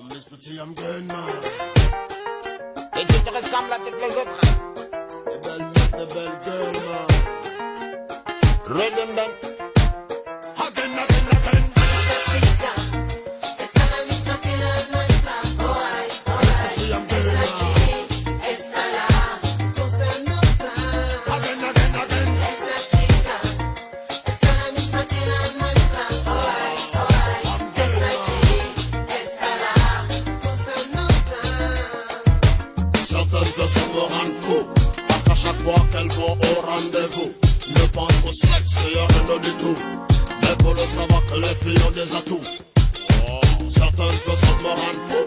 Mr. T, I'm good, man. Et tu te ressembles à toutes les autres. Des belles girls, man. Rhythm Band. Again, again, again. Esta chica está la misma que la nuestra. Alright, alright. T, I'm good, Esta man. chica está la cosa nuestra. Again, again, again. Esta chica está la misma que la nuestra. Alright, alright. Esta chica está la cosa nuestra. Certaines personnes me rendent fou, parce qu'à chaque fois qu'elles vont au rendez-vous, ne pensent qu'au sexe et à rien du tout. Mais pour le savoir que les filles ont des atouts. Oh, certaines personnes me rendent fou,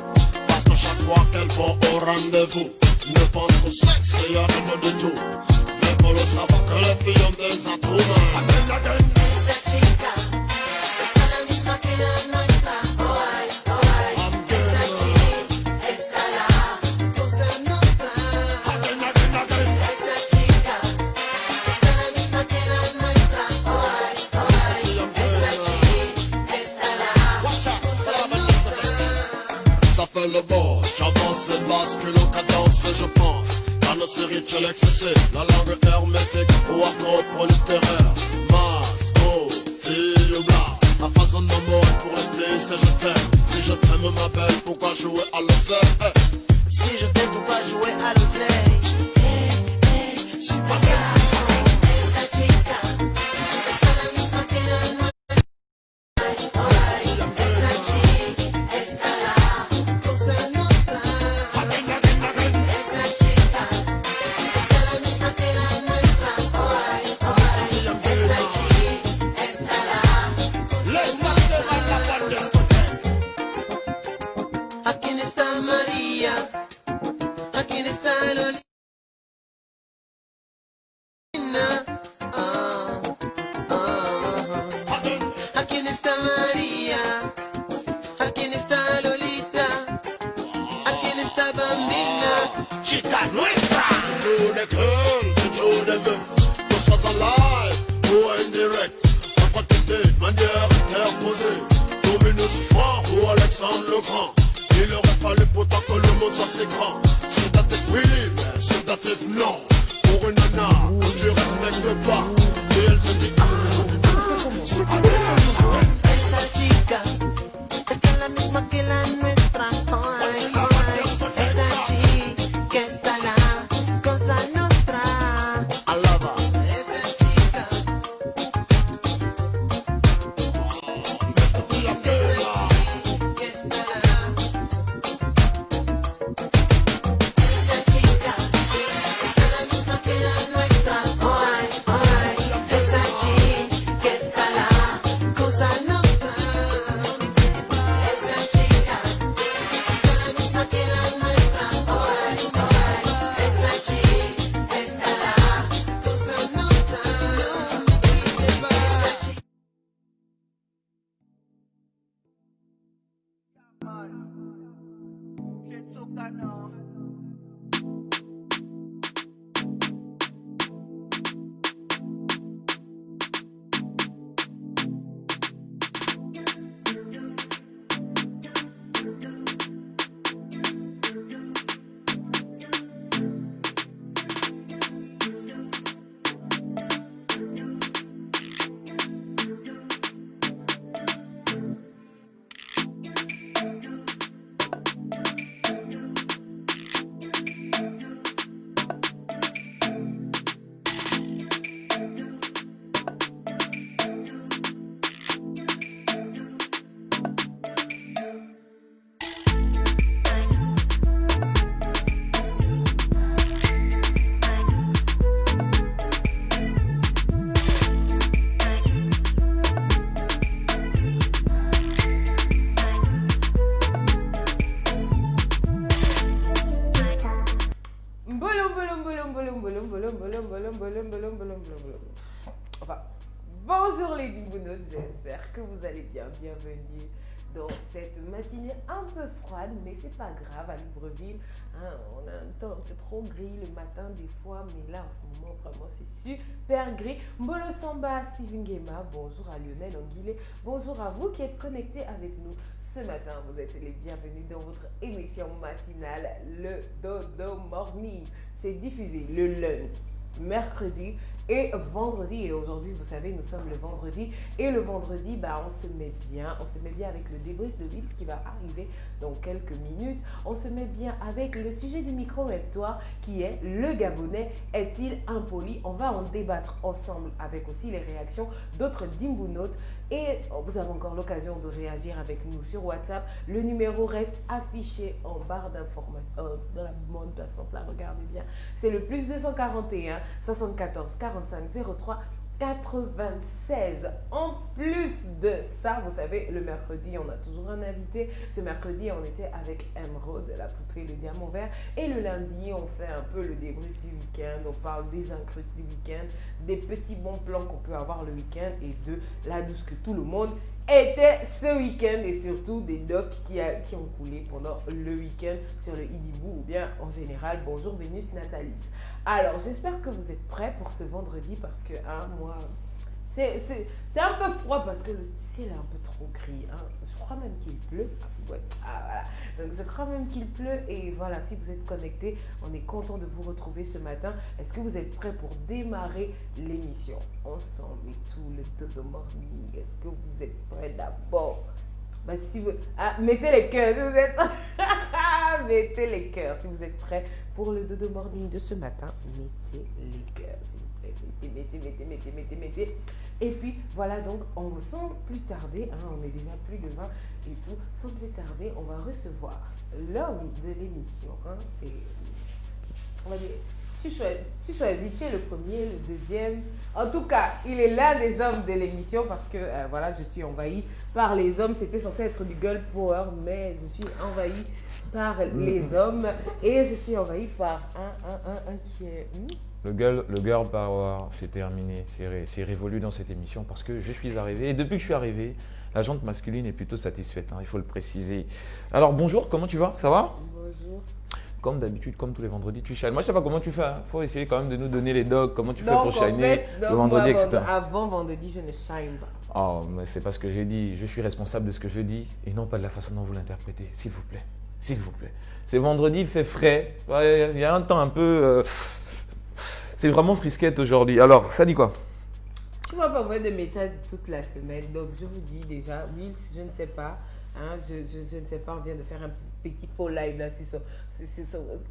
parce qu'à chaque fois qu'elles vont au rendez-vous, ne pensent qu'au sexe et à rien du tout. Mais pour le savoir que les filles ont des atouts. Again, again. Esta chica está la misma que la nuestra. Alright, alright. I'm good, Esta man. chica está la cosa nuestra. Again, again, again. Esta chica está la misma que la nuestra. Alright, alright. Esta chica está la Watch out. cosa nuestra. Ça fait le beau, j'avance et bascule en cadence et je pense à nos spirituels excessifs, la langue hermétique ou acroprolittéraire. Masco, fille ou blast, la façon d'amour pour les filles c'est je t'aime. Si je t'aime ma belle, pourquoi jouer à l'oseille? Si je t'aime, pourquoi jouer à l'oseille? Super garçon. Esta chica está la misma que la nuestra. Alright, esta chica está la cosa nuestra. Again, again, again. Esta chica está la misma que la nuestra. Alright, alright. Esta chica está la Les masters à la bonne discothèque. ¿A quién está María? ¿A quién está Lolita? Ah, ah. Again. ¿A quién está María? ¿A quién está Lolita? ¿A quién está Bambina? Chica nuestra. Toujours des girls, toujours des meufs, que ce soit en live ou en direct, en quantité, manière interposée. Dominus Juan ou Alexandre le Grand. Il aurait fallu pourtant que le monde soit si grand. Sédatif oui, mais sédatif non. Pour une nana que tu respectes pas, et elle te dit Esta chica está la misma que la nuestra. Ay, ay. Esta chica está la cosa nuestra. I love her. Esta chica. Esta chica está la misma que la nuestra. Alright, alright. Esta chica está la cosa nuestra. Esta chica está la misma que la nuestra. Alright, alright. Esta chica está la cosa nuestra. Esta chica. Enfin, bonjour les Dimbounotes, j'espère que vous allez bien. Bienvenue dans cette matinée un peu froide, mais c'est pas grave à Libreville. Hein, on a un temps un peu trop gris le matin des fois, mais là en ce moment vraiment c'est super gris. Mbolo Samba, Steven Guema, bonjour à Lionel Anguillet, bonjour à vous qui êtes connectés avec nous ce matin. Vous êtes les bienvenus dans votre émission matinale, le Dodo Morning. C'est diffusé le lundi, mercredi et vendredi. Et aujourd'hui, vous savez, nous sommes le vendredi. Et le vendredi, on se met bien. On se met bien avec le débrief de Bills qui va arriver dans quelques minutes. On se met bien avec le sujet du micro-webtoire qui est le Gabonais est-il impoli? On va en débattre ensemble avec aussi les réactions d'autres Dimbounotes. Et vous avez encore l'occasion de réagir avec nous sur WhatsApp. Le numéro reste affiché en barre d'information, dans la bande passante là, regardez bien. C'est le plus 241 74 45 03 96. En plus de ça, vous savez, le mercredi, on a toujours un invité. Ce mercredi, on était avec Emeraude, la poupée, le diamant vert. Et le lundi, on fait un peu le débrief du week-end. On parle des incrustes du week-end, des petits bons plans qu'on peut avoir le week-end et de la douce que tout le monde était ce week-end et surtout des docs qui ont coulé pendant le week-end sur le Idibou ou bien en général. Bonjour Vénus Natalis. Alors, j'espère que vous êtes prêts pour ce vendredi parce que, moi, c'est un peu froid parce que le ciel est un peu trop gris. Je crois même qu'il pleut. Ouais. Voilà. Donc, je crois même qu'il pleut et voilà, si vous êtes connectés, on est content de vous retrouver ce matin. Est-ce que vous êtes prêts pour démarrer l'émission ensemble et tout le Dodo Morning? Est-ce que vous êtes prêts d'abord? Si vous... mettez les cœurs si vous êtes... mettez les cœurs si vous êtes prêts pour le Dodo Morning de ce matin. Mettez les cœurs s'il vous plaît. Mettez. Et puis voilà, donc sans plus tarder, on est déjà plus de 20 et tout, sans plus tarder, on va recevoir l'homme de l'émission. Et on va dire, tu choisis, tu es le premier, le deuxième. En tout cas, il est l'un des hommes de l'émission parce que voilà, je suis envahie par les hommes. C'était censé être du girl power, mais je suis envahie par les hommes et je suis envahie par un qui est... Le girl power, c'est terminé, c'est révolu dans cette émission parce que je suis arrivé. Et depuis que je suis arrivé, la jante masculine est plutôt satisfaite, il faut le préciser. Alors bonjour, comment tu vas? Ça va? Bonjour. Comme d'habitude, comme tous les vendredis, tu shines. Moi, je ne sais pas comment tu fais. Il faut essayer quand même de nous donner les dogs, comment tu fais pour shiner le vendredi, etc. Avant vendredi, je ne shine pas. Oh, mais c'est pas ce que j'ai dit. Je suis responsable de ce que je dis et non pas de la façon dont vous l'interprétez. S'il vous plaît. S'il vous plaît. C'est vendredi, il fait frais. Il y a un temps un peu... C'est vraiment frisquette aujourd'hui. Alors, ça dit quoi? Tu m'as pas envoyé de messages toute la semaine. Donc, je vous dis déjà, Wills, je ne sais pas. Je ne sais pas, on vient de faire un petit faux live là.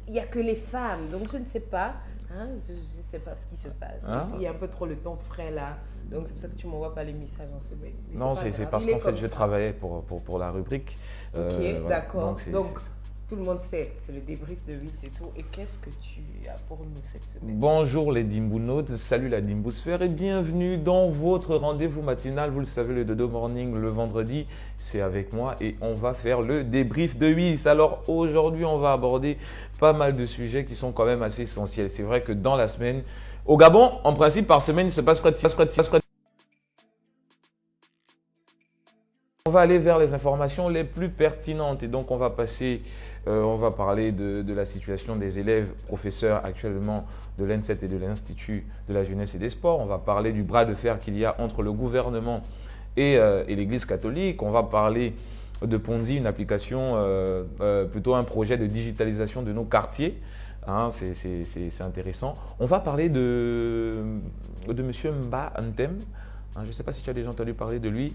Il n'y a que les femmes. Donc, je ne sais pas. Je ne sais pas ce qui se passe. Il y a un peu trop le temps frais là. Donc, c'est pour ça que tu ne m'envoies pas les messages en semaine. Mais non, c'est parce qu'en fait, je travaillais pour la rubrique. Ok, voilà. D'accord. Donc, c'est... Tout le monde sait, c'est le débrief de Will, c'est tout. Et qu'est-ce que tu as pour nous cette semaine? Bonjour les Dimbounotes, salut la Dimbousphère et bienvenue dans votre rendez-vous matinal. Vous le savez, le Dodo Morning le vendredi, c'est avec moi et on va faire le débrief de Will. Alors aujourd'hui, on va aborder pas mal de sujets qui sont quand même assez essentiels. C'est vrai que dans la semaine, au Gabon, en principe, par semaine, il se passe près de... On va aller vers les informations les plus pertinentes et donc on va parler de la situation des élèves professeurs actuellement de l'ENSET et de l'Institut de la jeunesse et des sports. On va parler du bras de fer qu'il y a entre le gouvernement et l'Église catholique. On va parler de Ponzi, une application, plutôt un projet de digitalisation de nos quartiers. C'est intéressant. On va parler de M. Mba Antem. Je ne sais pas si tu as déjà entendu parler de lui,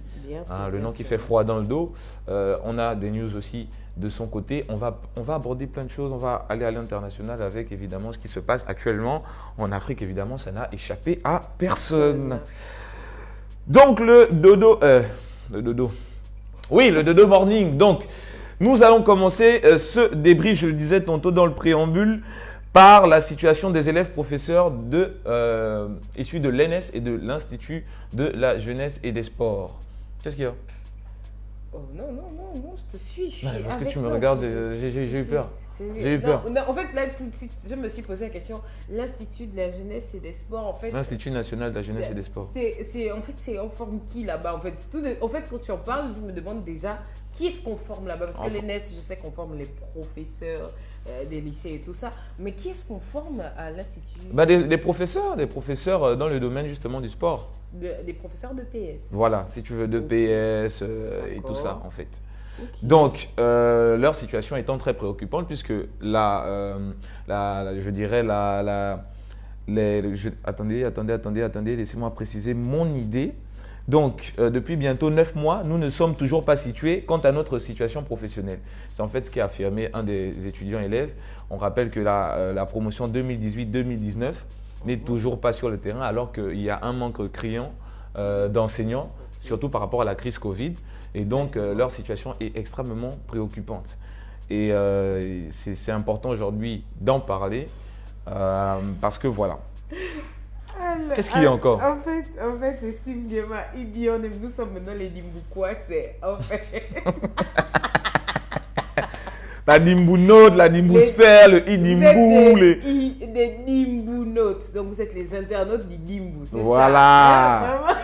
le nom qui fait froid dans le dos. On a des news aussi de son côté. On va aborder plein de choses. On va aller à l'international avec évidemment ce qui se passe actuellement en Afrique. Évidemment, ça n'a échappé à personne. Donc le dodo. Oui, le Dodo Morning. Donc, nous allons commencer ce débrief, je le disais tantôt dans le préambule, par la situation des élèves professeurs issus de l'ENS et de l'Institut de la jeunesse et des sports. Qu'est-ce qu'il y a? Oh non, je te suis. Parce que tu me regardes, j'ai eu peur. J'ai eu peur. Non, en fait, là, tout de suite, je me suis posé la question. L'Institut de la jeunesse et des sports, en fait. L'Institut national de la jeunesse et des sports. En fait, c'est on forme qui là-bas en fait, en fait, quand tu en parles, je me demande déjà qui est-ce qu'on forme là-bas. Parce que l'ENS, je sais qu'on forme les professeurs des lycées et tout ça. Mais qui est-ce qu'on forme à l'Institut Des professeurs dans le domaine justement du sport. Des professeurs de PS. Voilà, si tu veux, de PS et tout D'accord. ça en fait. Ok. Donc, leur situation étant très préoccupante puisque je dirais attendez, laissez-moi préciser mon idée. Donc, depuis bientôt 9 mois, nous ne sommes toujours pas situés quant à notre situation professionnelle. C'est en fait ce qu'a affirmé un des étudiants élèves. On rappelle que la promotion 2018-2019 n'est toujours pas sur le terrain alors qu'il y a un manque criant d'enseignants, surtout par rapport à la crise Covid. Et donc, leur situation est extrêmement préoccupante. Et c'est important aujourd'hui d'en parler parce que voilà. Qu'est-ce qu'il y a encore? En fait, Steve Guéma, il dit nous sommes maintenant les Nimboukois, c'est en fait. La Nimbounote, la Nimbousphère, le Inimbou, des Nimbounotes. Donc vous êtes les internautes du Nimbou, c'est voilà. ça?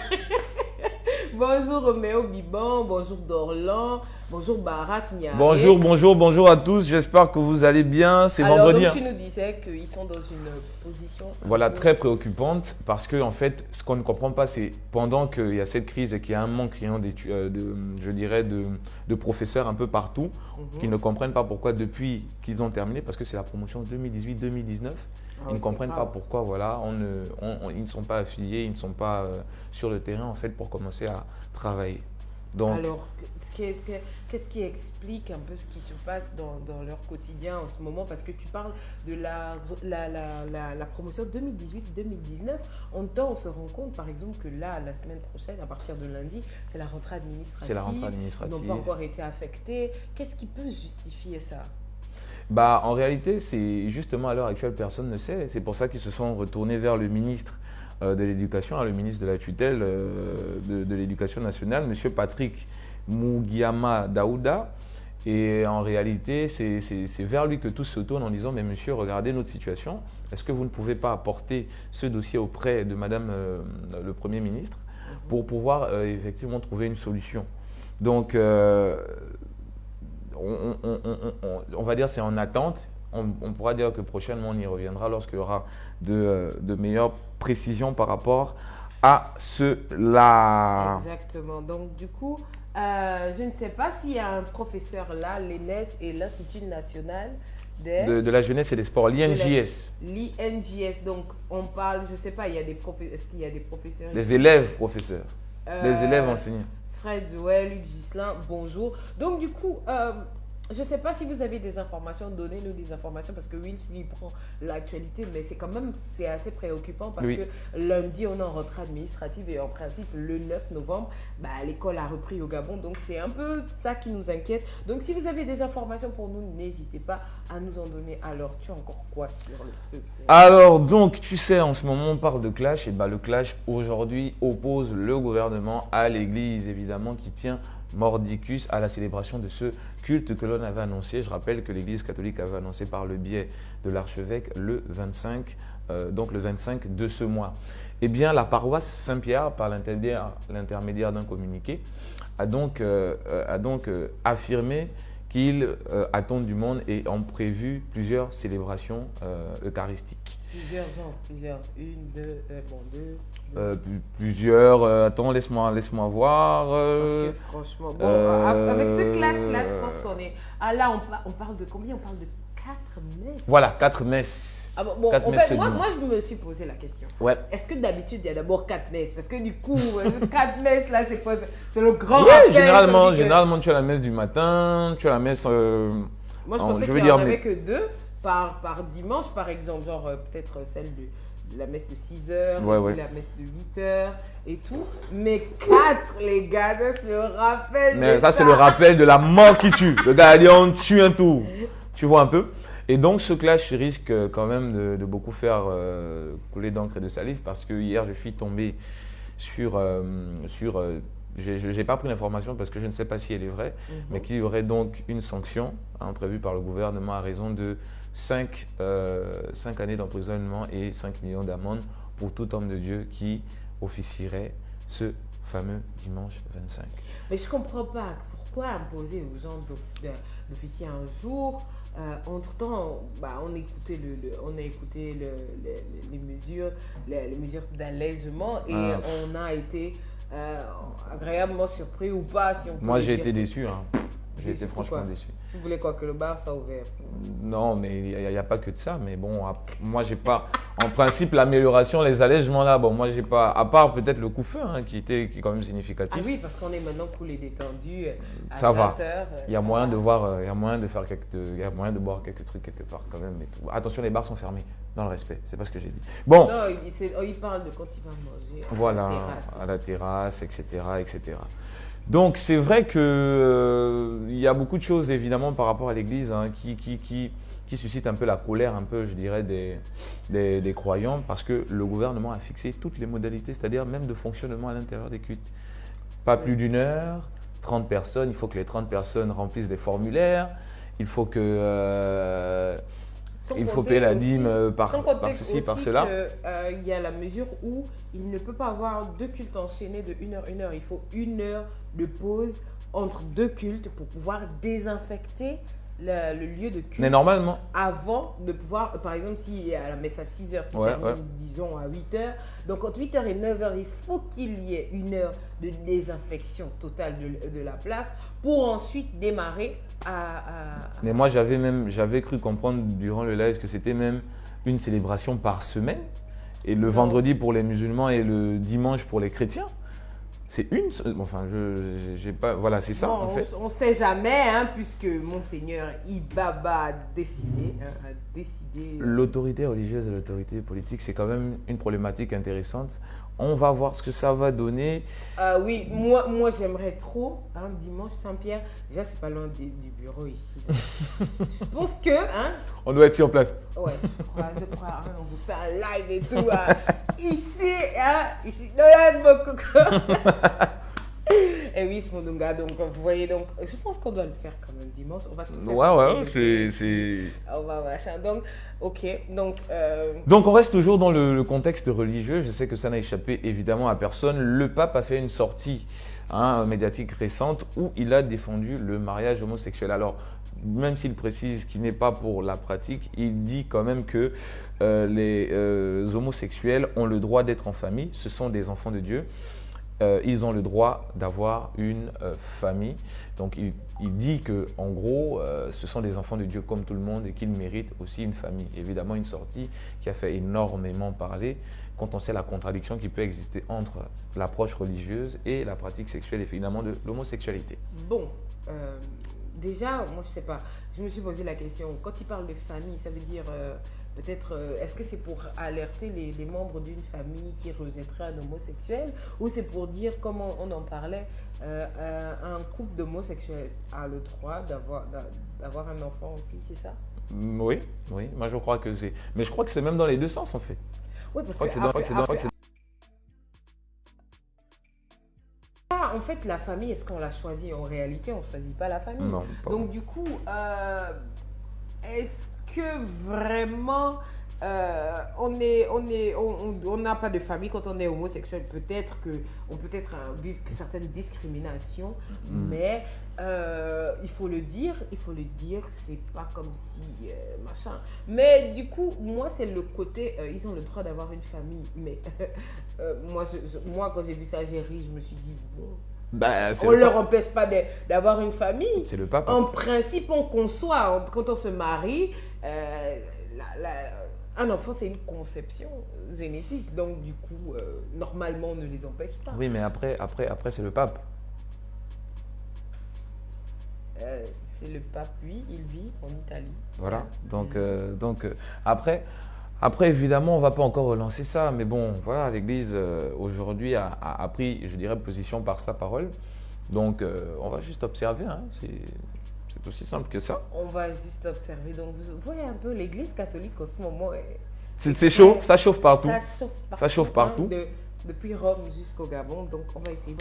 Bonjour Roméo Biban, bonjour Dorlan, bonjour Barak Niaré. Bonjour à tous, j'espère que vous allez bien. C'est vendredi. Donc tu nous disais qu'ils sont dans une position… Voilà, très préoccupante parce que en fait, ce qu'on ne comprend pas, c'est pendant qu'il y a cette crise et qu'il y a un manque criant de professeurs un peu partout, qui ne comprennent pas pourquoi depuis qu'ils ont terminé, parce que c'est la promotion 2018-2019, ils ne comprennent pas pourquoi voilà, ils ne sont pas affiliés, ils ne sont pas sur le terrain en fait pour commencer à travailler. Donc, alors, qu'est-ce qui explique un peu ce qui se passe dans leur quotidien en ce moment? Parce que tu parles de la promotion 2018-2019. En temps, on se rend compte, par exemple, que là, la semaine prochaine, à partir de lundi, c'est la rentrée administrative. C'est la rentrée administrative. Ils n'ont pas encore été affectés. Qu'est-ce qui peut justifier ça? En réalité, c'est justement à l'heure actuelle, personne ne sait. C'est pour ça qu'ils se sont retournés vers le ministre de l'Éducation, le ministre de la tutelle de l'Éducation nationale, M. Patrick Mugiama Daouda. Et en réalité, c'est vers lui que tous se tournent en disant « Mais monsieur, regardez notre situation. Est-ce que vous ne pouvez pas apporter ce dossier auprès de madame le Premier ministre pour pouvoir effectivement trouver une solution ?» Donc, on va dire c'est en attente. On pourra dire que prochainement on y reviendra lorsqu'il y aura de meilleures précisions par rapport à cela. Exactement. Donc du coup, je ne sais pas s'il y a un professeur là, l'ENS et l'Institut national de la jeunesse et des sports, l'INJS. L'INJS. Donc on parle, je ne sais pas, est-ce qu'il y a des professeurs? Les élèves professeurs, les élèves enseignants. Fred, Joël, Luc, Gislain, bonjour. Donc du coup, je ne sais pas si vous avez des informations, donnez-nous des informations parce que Wills lui prend l'actualité, mais c'est assez préoccupant parce que lundi on est en rentrée administrative et en principe le 9 novembre, l'école a repris au Gabon, donc c'est un peu ça qui nous inquiète. Donc si vous avez des informations pour nous, n'hésitez pas à nous en donner. Alors tu as encore quoi sur le feu? Alors donc tu sais, en ce moment on parle de clash, et le clash aujourd'hui oppose le gouvernement à l'église évidemment qui tient mordicus à la célébration de ce culte que l'on avait annoncé. Je rappelle que l'Église catholique avait annoncé par le biais de l'archevêque le 25 de ce mois. Eh bien, la paroisse Saint-Pierre, par l'intermédiaire d'un communiqué, a donc affirmé qu'ils attendent du monde et ont prévu plusieurs célébrations eucharistiques. Plusieurs. Une, deux, deux. Plusieurs. Attends, laisse-moi voir. Parce que franchement, avec ce clash-là, je pense qu'on est… Ah là, on parle de combien? On parle de 4 messes. Voilà, 4 messes. En messes fait, moi, je me suis posé la question. Ouais. Est-ce que d'habitude, il y a d'abord 4 messes? Parce que du coup, 4 messes, là, c'est quoi? C'est le grand rappel. Généralement, tu as la messe du matin, tu as la messe… Moi, je pensais qu'il n'y en avait que 2 par dimanche, par exemple. Genre, peut-être celle de la messe de 6 heures, la messe de 8 heures et tout. Mais 4, les gars, ça, c'est le rappel. Mais ça, c'est le rappel de la mort qui tue. Le gars a dit, on tue un tour. Tu vois un peu? Et donc, ce clash risque quand même de beaucoup faire couler d'encre et de salive parce que hier, je suis tombé sur je n'ai pas pris l'information parce que je ne sais pas si elle est vraie, mais qu'il y aurait donc une sanction prévue par le gouvernement à raison de 5 années d'emprisonnement et 5 millions d'amendes pour tout homme de Dieu qui officierait ce fameux dimanche 25. Mais je comprends pas pourquoi imposer aux gens d'officier un jour. Entre-temps, on a écouté, les mesures d'allègement et on a été agréablement surpris ou pas. Si on peut Moi, le j'ai dire. été déçu. J'ai été franchement Pourquoi? déçu. Vous voulez quoi, que le bar soit ouvert? Non, mais il n'y a pas que de ça. Mais bon, moi, j'ai pas. En principe, l'amélioration, les allègements là, bon, moi, j'ai pas. À part peut-être le coup-feu qui est quand même significatif. Ah oui, parce qu'on est maintenant coulé détendu à Ça va. 20 heures. Il y a moyen de voir, il y a moyen de faire il y a moyen de boire quelques trucs quelque part quand même. Et tout. Attention, les bars sont fermés. Dans le respect, c'est pas ce que j'ai dit. Bon. Non, il parle de quand il va manger. Voilà, À la terrasse, etc., etc. Donc c'est vrai que il y a beaucoup de choses évidemment par rapport à l'Église qui suscitent un peu la colère, un peu, je dirais, des croyants, parce que le gouvernement a fixé toutes les modalités, c'est-à-dire même de fonctionnement à l'intérieur des cultes. Pas plus d'une heure, 30 personnes, il faut que les 30 personnes remplissent des formulaires, il faut que il faut payer la dîme par ceci, par cela. Il y a la mesure où il ne peut pas avoir deux cultes enchaînés de 1 heure, 1 heure. Il faut 1 heure de pause entre deux cultes pour pouvoir désinfecter le lieu de culte. Mais normalement, Avant de pouvoir, par exemple, si la messe à 6 heures qui termine, disons, à 8 heures, donc entre 8 heures et 9 heures, il faut qu'il y ait 1 heure de désinfection totale de la place pour ensuite démarrer mais moi j'avais cru comprendre durant le live que c'était même une célébration par semaine, et le vendredi pour les musulmans et le dimanche pour les chrétiens. C'est enfin, j'ai pas, voilà, c'est ça en fait. On ne sait jamais, puisque Monseigneur Ibaba a décidé. L'autorité religieuse et l'autorité politique, c'est quand même une problématique intéressante. On va voir ce que ça va donner. Oui, moi j'aimerais trop, dimanche Saint-Pierre. Déjà, c'est pas loin du bureau ici. Je pense que. On doit être sur place. Ouais, je crois. On vous fait un live et tout. Ici, dans la Et oui, Smodunga, donc vous voyez, donc je pense qu'on doit le faire quand même dimanche. On va tout faire. Ouais, c'est. On va machin. Donc, ok. Donc on reste toujours dans le contexte religieux. Je sais que ça n'a échappé évidemment à personne. Le pape a fait une sortie médiatique récente où il a défendu le mariage homosexuel. Alors, même s'il précise qu'il n'est pas pour la pratique, il dit quand même que les homosexuels ont le droit d'être en famille. Ce sont des enfants de Dieu. Ils ont le droit d'avoir une famille. Donc il dit que en gros, ce sont des enfants de Dieu comme tout le monde et qu'ils méritent aussi une famille. Évidemment, une sortie qui a fait énormément parler quand on sait la contradiction qui peut exister entre l'approche religieuse et la pratique sexuelle et finalement de l'homosexualité. Bon, déjà, moi je sais pas, je me suis posé la question, quand il parle de famille, ça veut dire peut-être, est-ce que c'est pour alerter les membres d'une famille qui rejetterait un homosexuel, ou c'est pour dire, comme on en parlait, un couple d'homosexuels a le droit d'avoir un enfant aussi, c'est ça? Oui, moi je crois que c'est. Mais je crois que c'est même dans les deux sens en fait. Oui, parce en fait, la famille, est-ce qu'on l'a choisie? En réalité, on ne choisit pas la famille. Non, pas donc du coup, est-ce que vraiment on n'a pas de famille quand on est homosexuel? Peut-être qu'on peut vivre certaines discriminations, mais il faut le dire, c'est pas comme si machin. Mais du coup, moi c'est le côté, ils ont le droit d'avoir une famille, mais moi quand j'ai vu ça, j'ai ri, je me suis dit bon. On ne leur empêche pas d'avoir une famille. C'est le pape. En principe, on conçoit, quand on se marie, un enfant, c'est une conception génétique. Donc, du coup, normalement, on ne les empêche pas. Oui, mais après c'est le pape. C'est le pape, lui, il vit en Italie. Voilà. Donc après, évidemment, on ne va pas encore relancer ça, mais bon, voilà, l'Église aujourd'hui a pris, je dirais, position par sa parole. Donc, on va juste observer, c'est aussi simple que ça. On va juste observer. Donc, vous voyez un peu, l'Église catholique en ce moment, c'est chaud, ça chauffe partout. Ça chauffe partout. Ça chauffe partout. Depuis Rome jusqu'au Gabon, donc on va essayer.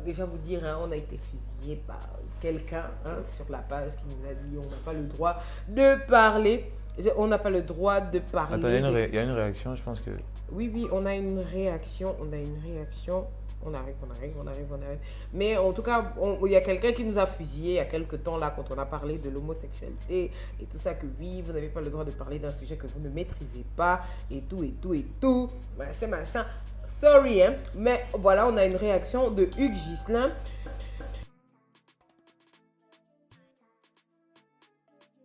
déjà vous dire, hein, on a été fusillé par quelqu'un sur la page qui nous a dit on n'a pas le droit de parler. On n'a pas le droit de parler. Attends, il y a une réaction, je pense que... Oui, on a une réaction. On arrive. Mais en tout cas, il y a quelqu'un qui nous a fusillé il y a quelques temps là quand on a parlé de l'homosexualité et tout ça, que oui, vous n'avez pas le droit de parler d'un sujet que vous ne maîtrisez pas et tout, machin. Sorry, hein. Mais voilà, on a une réaction de Hugues Ghislain.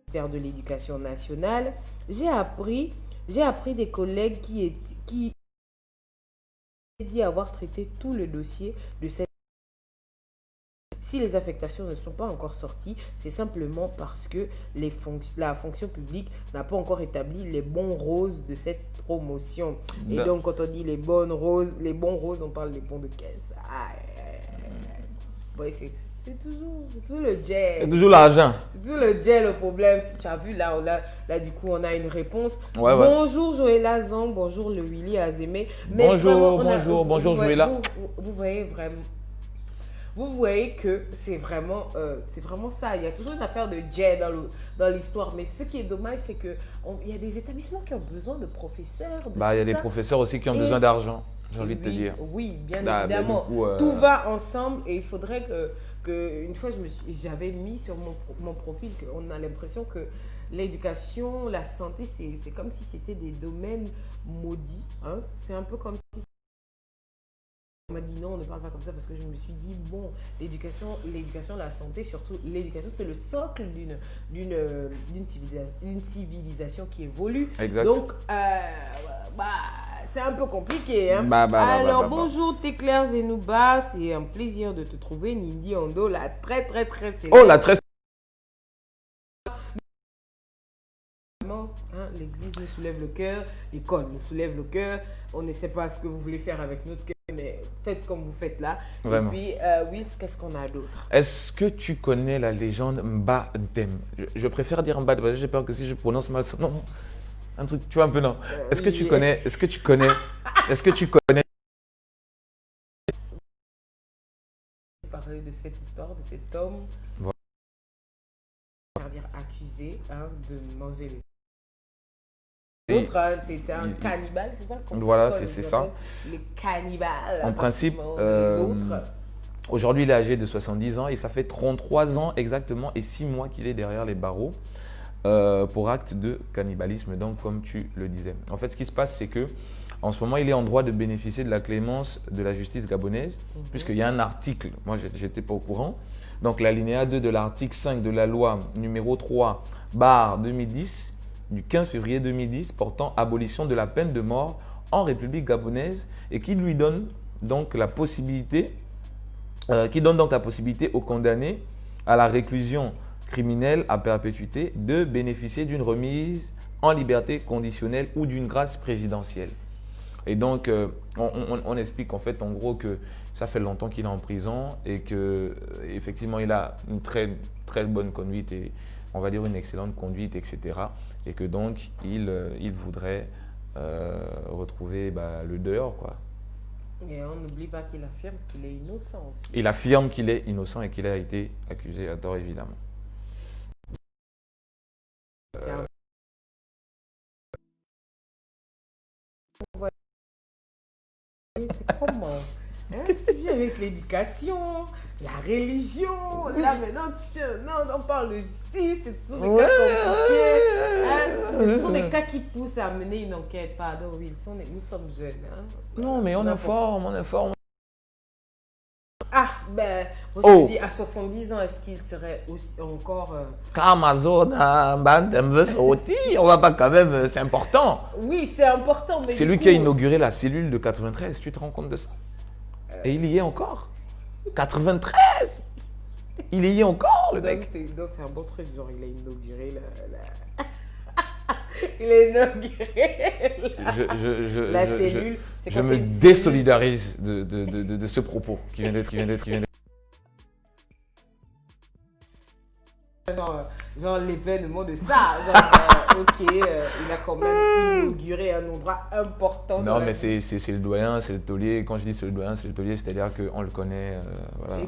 Ministère de l'Éducation nationale. J'ai appris des collègues qui dit avoir traité tout le dossier de cette... Si les affectations ne sont pas encore sorties, c'est simplement parce que la fonction publique n'a pas encore établi les bons roses de cette promotion. Et donc, quand on dit les bons roses, on parle des bons de caisse. Ouais, c'est toujours le gel. C'est toujours l'argent. C'est toujours le gel, le problème. Si tu as vu, là, du coup, on a une réponse. Ouais. Bonjour Joëlla Zang, bonjour le Willy Azemé. Bonjour Joëlla. Vous voyez vraiment... Vous voyez que c'est vraiment ça. Il y a toujours une affaire de jet dans l'histoire. Mais ce qui est dommage, c'est qu'il y a des établissements qui ont besoin de professeurs. Il y a des professeurs aussi qui ont besoin d'argent, j'ai envie de te dire. Oui, bien évidemment. Du coup, tout va ensemble et il faudrait que une fois, j'avais mis sur mon profil qu'on a l'impression que l'éducation, la santé, c'est comme si c'était des domaines maudits. Hein. C'est un peu comme si... On m'a dit non, on ne parle pas comme ça parce que je me suis dit, bon, l'éducation, la santé, surtout l'éducation, c'est le socle d'une civilisation qui évolue. Exact. Donc, c'est un peu compliqué. Hein? Alors, bonjour Téclair Zenouba, c'est un plaisir de te trouver. Nindi Ando, la très célèbre. Oh, la très... L'église nous soulève le cœur, l'école nous soulève le cœur. On ne sait pas ce que vous voulez faire avec notre cœur, mais faites comme vous faites là. Vraiment. Et puis, oui, qu'est-ce qu'on a d'autre? Est-ce que tu connais la légende Mbadem? Je préfère dire Mbadem parce que j'ai peur que si je prononce mal son nom, un truc, tu vois un peu non. Est-ce que tu connais parler de cette histoire, de cet homme, voilà. Accusé de manger les autres, c'était un cannibale, c'est ça? Voilà, c'est ça. Les cannibales. En principe, aujourd'hui, il est âgé de 70 ans et ça fait 33 ans exactement et 6 mois qu'il est derrière les barreaux pour acte de cannibalisme, donc comme tu le disais. En fait, ce qui se passe, c'est que en ce moment, il est en droit de bénéficier de la clémence de la justice gabonaise, puisqu'il y a un article, moi je n'étais pas au courant, donc l'alinéa 2 de l'article 5 de la loi numéro 3/2010 du 15 février 2010 portant abolition de la peine de mort en République gabonaise et qui lui donne donc la possibilité, aux condamnés à la réclusion criminelle à perpétuité de bénéficier d'une remise en liberté conditionnelle ou d'une grâce présidentielle. Et donc, on explique en fait, en gros, que ça fait longtemps qu'il est en prison et qu'effectivement, il a une très, très bonne conduite et on va dire une excellente conduite, etc. Et que donc, il voudrait retrouver le dehors, quoi. Et on n'oublie pas qu'il affirme qu'il est innocent aussi. Il affirme qu'il est innocent et qu'il a été accusé à tort, évidemment. C'est comment tu viens avec l'éducation, la religion, là maintenant on parle de justice, c'est toujours des cas compliqués. Ce sont des cas qui poussent à mener une enquête, pardon, oui, nous sommes jeunes. Non, mais on informe. Ah, moi je me dis, à 70 ans, est-ce qu'il serait aussi encore... Amazon, on va pas quand même, c'est important. Oui, c'est important, mais c'est lui qui a inauguré la cellule de 93, tu te rends compte de ça? Et il y est encore. 93. Il y est encore, le mec. Donc c'est un bon truc, genre il a inauguré il a inauguré la cellule. Je me désolidarise de ce propos qui vient d'être. genre l'événement de ça. Genre, il a quand même inauguré un endroit important. Non, mais c'est le doyen, c'est le taulier. Quand je dis c'est le doyen, c'est le taulier, c'est-à-dire qu'on le connaît. Voilà,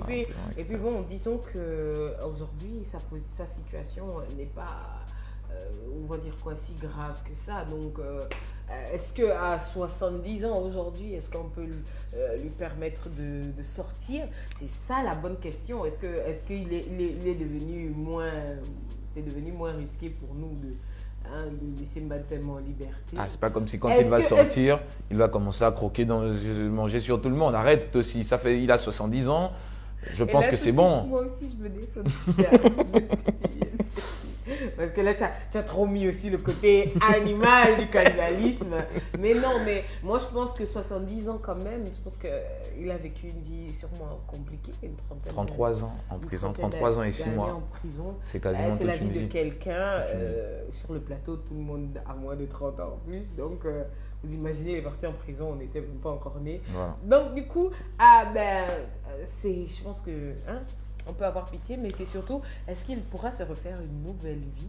Et puis bon, disons qu'aujourd'hui, sa situation n'est pas, on va dire quoi, si grave que ça. Donc, est-ce qu'à 70 ans aujourd'hui, est-ce qu'on peut lui permettre de sortir? C'est ça la bonne question. Est-ce qu'il est devenu moins risqué pour nous de laisser Mbappé en liberté? Ah, c'est pas comme si quand il va sortir, il va commencer à croquer, manger sur tout le monde. Arrête aussi, il a 70 ans, je pense que c'est bon. Moi aussi, je me désolidarise de ce que tu viens de dire. Parce que là, tu as trop mis aussi le côté animal du cannibalisme. Mais non, mais moi, je pense que 70 ans quand même, je pense qu'il a vécu une vie sûrement compliquée, une trentaine. 33 ans en prison, 33 ans et 6 mois. En prison. C'est quasiment C'est la toute une vie de vie. quelqu'un. Sur le plateau, tout le monde a moins de 30 ans en plus. Donc, vous imaginez, il est parti en prison, on n'était même pas encore nés. Voilà. Donc, du coup, je pense que... on peut avoir pitié, mais c'est surtout, est-ce qu'il pourra se refaire une nouvelle vie?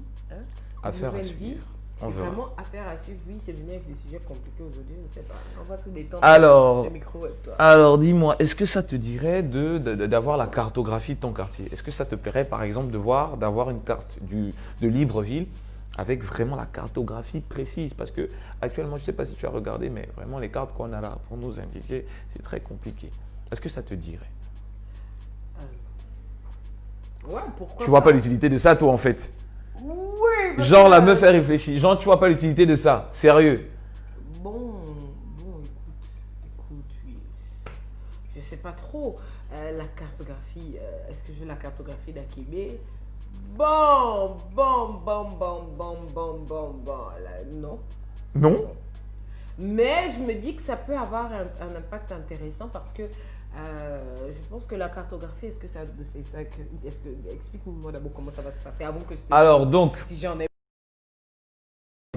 Affaire à suivre. C'est vraiment affaire à suivre. Oui, c'est venu avec des sujets compliqués aujourd'hui, je ne sais pas. On va se détendre. Alors, le micro avec toi. Alors dis-moi, est-ce que ça te dirait d'avoir la cartographie de ton quartier? Est-ce que ça te plairait par exemple d'avoir une carte de Libreville avec vraiment la cartographie précise? Parce que actuellement, je ne sais pas si tu as regardé, mais vraiment les cartes qu'on a là pour nous indiquer, c'est très compliqué. Est-ce que ça te dirait? Ouais, pourquoi Tu vois pas l'utilité de ça, toi, en fait? Oui. Genre, la meuf, elle réfléchit. Genre, tu vois pas l'utilité de ça? Sérieux? Bon, écoute, oui. Je sais pas trop. La cartographie, est-ce que je veux la cartographie d'Akébé? Bon. Non. Non? Mais je me dis que ça peut avoir un impact intéressant parce que je pense que la cartographie, explique-moi d'abord comment ça va se passer avant que je te dise. Alors donc, si j'en ai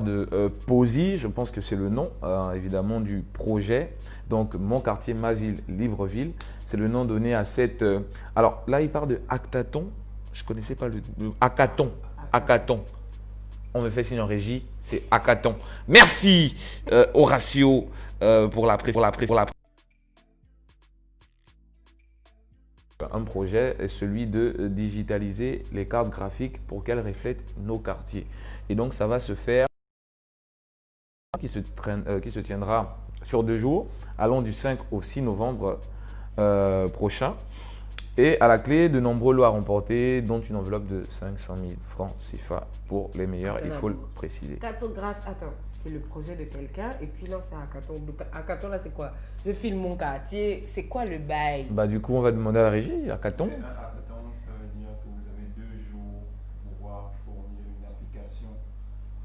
de POSI, je pense que c'est le nom évidemment du projet. Donc mon quartier, ma ville, Libreville, c'est le nom donné à cette... alors là, il parle de Actaton. Je ne connaissais pas le Hackathon. Hackathon. On me fait signe en régie, c'est Hackathon. Merci Horacio pour la Un projet est celui de digitaliser les cartes graphiques pour qu'elles reflètent nos quartiers. Et donc ça va se faire, qui se tiendra sur 2 jours, allant du 5 au 6 novembre prochain. Et à la clé, de nombreux lots à remporter, dont une enveloppe de 500 000 francs CFA pour les meilleurs, il faut le préciser. Cartographe, attends, c'est le projet de quelqu'un et puis là c'est Hackathon. Hackathon là c'est quoi? Je filme mon quartier, c'est quoi le bail? Bah du coup on va demander à la régie, Hackathon. Hackathon, ça veut dire que vous avez 2 jours pour pouvoir fournir une application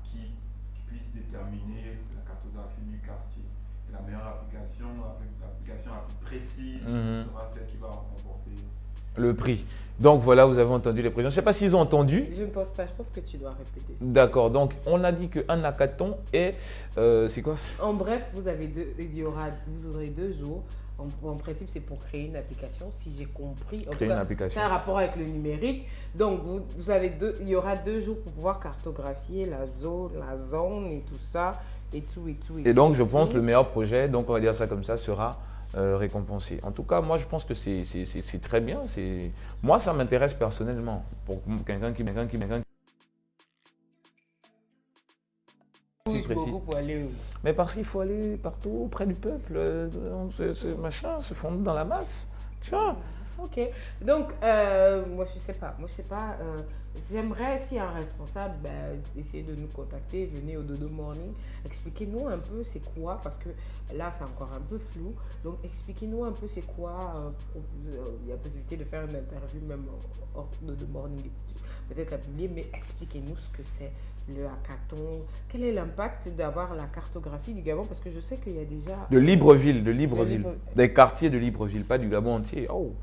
qui puisse déterminer la cartographie du quartier. Et la meilleure application, l'application la plus précise, sera celle qui va remporter le prix. Donc voilà, vous avez entendu les présidents. Je ne sais pas s'ils ont entendu. Je ne pense pas, je pense que tu dois répéter ça. D'accord, donc on a dit qu'un hackathon est... c'est quoi? En bref, vous aurez 2 jours. En principe, c'est pour créer une application, si j'ai compris. En Créer tout cas, une application. c'est un rapport avec le numérique. Donc, il y aura 2 jours pour pouvoir cartographier la zone et tout ça. Et donc, je pense que le meilleur projet, donc on va dire ça comme ça, sera récompensé. En tout cas, moi, je pense que c'est très bien. Moi, ça m'intéresse personnellement. Pour quelqu'un qui bouge beaucoup pour aller où? Mais parce qu'il faut aller partout, auprès du peuple, ce machin, se fondre dans la masse. Tu vois? Ok. Donc, moi, je sais pas. J'aimerais, si un responsable, essayer de nous contacter, venez au Dodo Morning. Expliquez-nous un peu c'est quoi, parce que là, c'est encore un peu flou. Donc, expliquez-nous un peu c'est quoi. Il y a possibilité de faire une interview même hors Dodo Morning, peut-être la publier, mais expliquez-nous ce que c'est le hackathon. Quel est l'impact d'avoir la cartographie du Gabon? Parce que je sais qu'il y a déjà... De Libreville. Des quartiers de Libreville, pas du Gabon entier. Oh,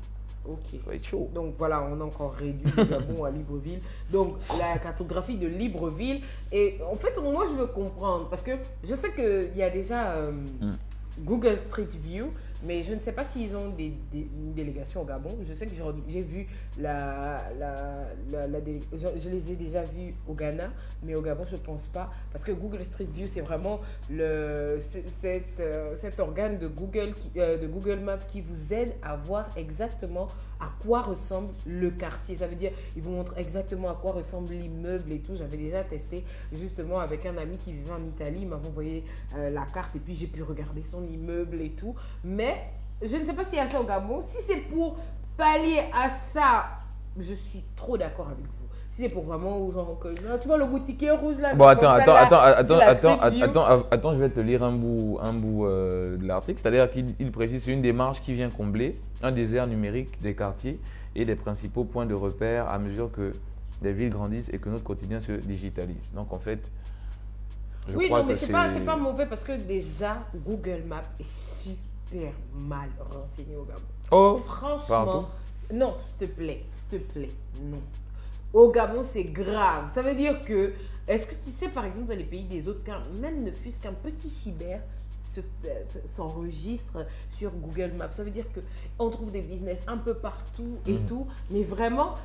ok. ça va être chaud. Donc voilà, on a encore réduit le Gabon à Libreville. Donc la cartographie de Libreville. Et en fait, moi je veux comprendre, parce que je sais qu'il y a déjà Google Street View mais je ne sais pas s'ils ont une délégation au Gabon. Je sais que j'ai vu je les ai déjà vus au Ghana, mais au Gabon, je ne pense pas. Parce que Google Street View, c'est vraiment cet organe de Google Maps qui vous aide à voir exactement à quoi ressemble le quartier. Ça veut dire, ils vous montrent exactement à quoi ressemble l'immeuble et tout. J'avais déjà testé justement avec un ami qui vivait en Italie. Il m'avait envoyé la carte et puis j'ai pu regarder son immeuble et tout. Mais je ne sais pas s'il y a ça au Gabon. Si c'est pour pallier à ça, je suis trop d'accord avec vous. Si c'est pour vraiment, genre, tu vois le boutiquier rouge là. Bon, comme ça, attends, je vais te lire un bout de l'article. C'est-à-dire qu'il précise, c'est une démarche qui vient combler un désert numérique des quartiers et des principaux points de repère à mesure que les villes grandissent et que notre quotidien se digitalise. Donc en fait, je crois que c'est pas mauvais parce que déjà, Google Maps est super mal renseigné au Gabon. Oh, franchement, pardon. Non, s'il te plaît, non. Au Gabon, c'est grave. Ça veut dire que, est-ce que tu sais, par exemple, dans les pays des autres, même ne fût-ce qu'un petit cyber s'enregistre sur Google Maps. Ça veut dire qu'on trouve des business un peu partout et tout, mais vraiment,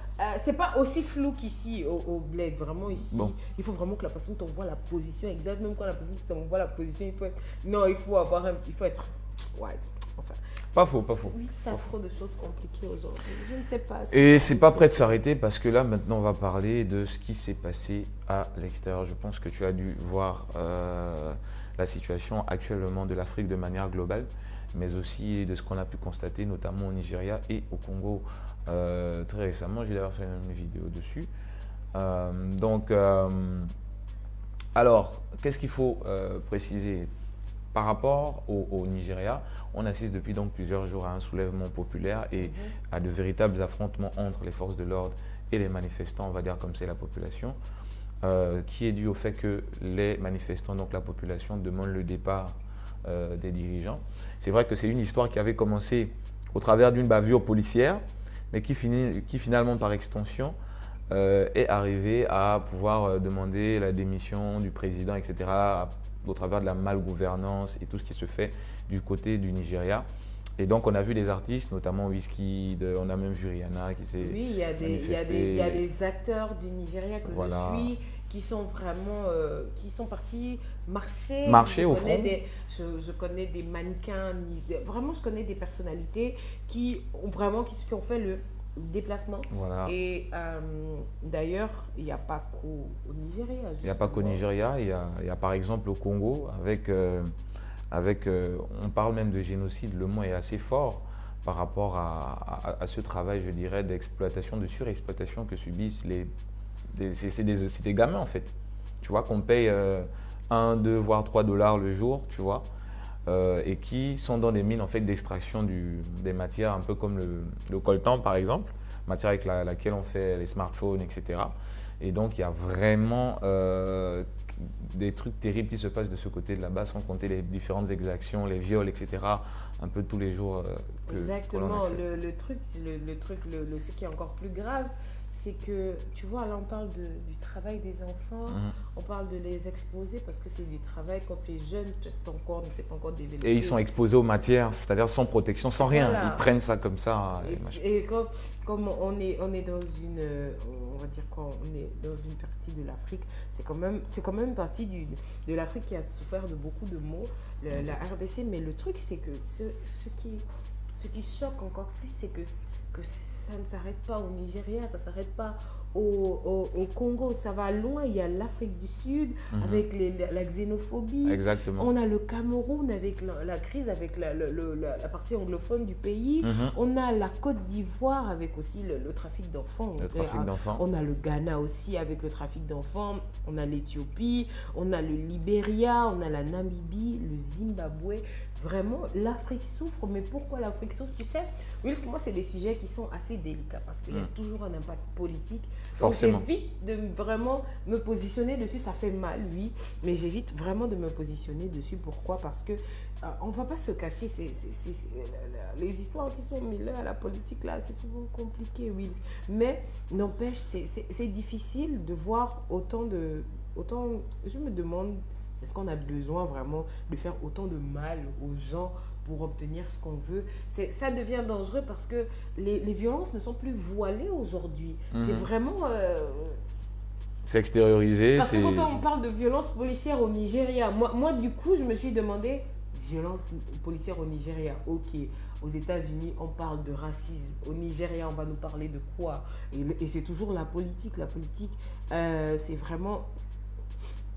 c'est pas aussi flou qu'ici au bled. Vraiment ici, il faut vraiment que la personne t'envoie la position exacte. Même quand la personne t'envoie la position, il faut être... Non, il faut être... Ouais, enfin... Pas faux. Oui, ça a trop de choses compliquées aujourd'hui. Je ne sais pas. Et c'est pas prêt de s'arrêter parce que là, maintenant, on va parler de ce qui s'est passé à l'extérieur. Je pense que tu as dû voir la situation actuellement de l'Afrique de manière globale, mais aussi de ce qu'on a pu constater, notamment au Nigeria et au Congo très récemment. J'ai d'ailleurs fait une vidéo dessus. Alors, qu'est-ce qu'il faut préciser? Par rapport au Nigeria, on assiste depuis donc plusieurs jours à un soulèvement populaire et à de véritables affrontements entre les forces de l'ordre et les manifestants, on va dire comme c'est la population, qui est dû au fait que les manifestants, donc la population, demandent le départ des dirigeants. C'est vrai que c'est une histoire qui avait commencé au travers d'une bavure policière, mais qui finalement, par extension, est arrivée à pouvoir demander la démission du président, etc., au travers de la malgouvernance et tout ce qui se fait du côté du Nigeria. Et donc, on a vu des artistes, notamment Wizkid, on a même vu Rihanna qui s'est il y a des acteurs du Nigeria que je suis qui sont vraiment, qui sont partis marcher au front. Je connais des mannequins, vraiment je connais des personnalités qui ont fait le déplacement. Voilà. Et d'ailleurs, il n'y a pas qu'au Nigeria. Il n'y a pas qu'au Nigeria, il y a par exemple au Congo, on parle même de génocide, le mot est assez fort par rapport à ce travail, je dirais, d'exploitation, de surexploitation que subissent c'est des gamins en fait. Tu vois, qu'on paye 1, 2, voire 3 $ le jour, tu vois. Et qui sont dans des mines en fait, d'extraction des matières un peu comme le coltan par exemple, matière avec laquelle on fait les smartphones, etc. Et donc il y a vraiment des trucs terribles qui se passent de ce côté de là-bas, sans compter les différentes exactions, les viols, etc. Un peu tous les jours. Exactement. Ce qui est encore plus grave, c'est que, tu vois, là on parle du travail des enfants, on parle de les exposer parce que c'est du travail quand tu es jeune, ton corps ne s'est pas encore développé. Et ils sont exposés aux matières, c'est-à-dire sans protection, sans rien. Voilà. Ils prennent ça comme ça. Et comme on est dans une, on va dire quand on est dans une partie de l'Afrique, c'est quand même une partie de l'Afrique qui a souffert de beaucoup de maux, la RDC. Mais le truc, c'est que ce qui choque encore plus, c'est que ça ne s'arrête pas au Nigeria, ça ne s'arrête pas au Congo, ça va loin. Il y a l'Afrique du Sud avec la xénophobie. Exactement. On a le Cameroun avec la crise avec la partie anglophone du pays. On a la Côte d'Ivoire avec aussi le trafic d'enfants. On a le Ghana aussi avec le trafic d'enfants. On a l'Éthiopie, on a le Libéria, on a la Namibie, le Zimbabwe. Vraiment, l'Afrique souffre. Mais pourquoi l'Afrique souffre? Tu sais, oui, moi, c'est des sujets qui sont assez délicats parce qu'il y a toujours un impact politique. Forcément. Donc, j'évite de vraiment me positionner dessus. Ça fait mal, oui, mais j'évite vraiment de me positionner dessus. Pourquoi? Parce que on ne va pas se cacher. Les histoires qui sont mêlées à la politique, là, c'est souvent compliqué, Wills. Mais n'empêche, c'est difficile de voir autant... Je me demande Est-ce qu'on a besoin vraiment de faire autant de mal aux gens pour obtenir ce qu'on veut? Ça devient dangereux parce que les violences ne sont plus voilées aujourd'hui. C'est vraiment... C'est extériorisé. Parce que quand on parle de violence policière au Nigeria, moi du coup, je me suis demandé, violence policière au Nigeria, ok. Aux États-Unis, on parle de racisme. Au Nigeria, on va nous parler de quoi? Et c'est toujours la politique. La politique, c'est vraiment...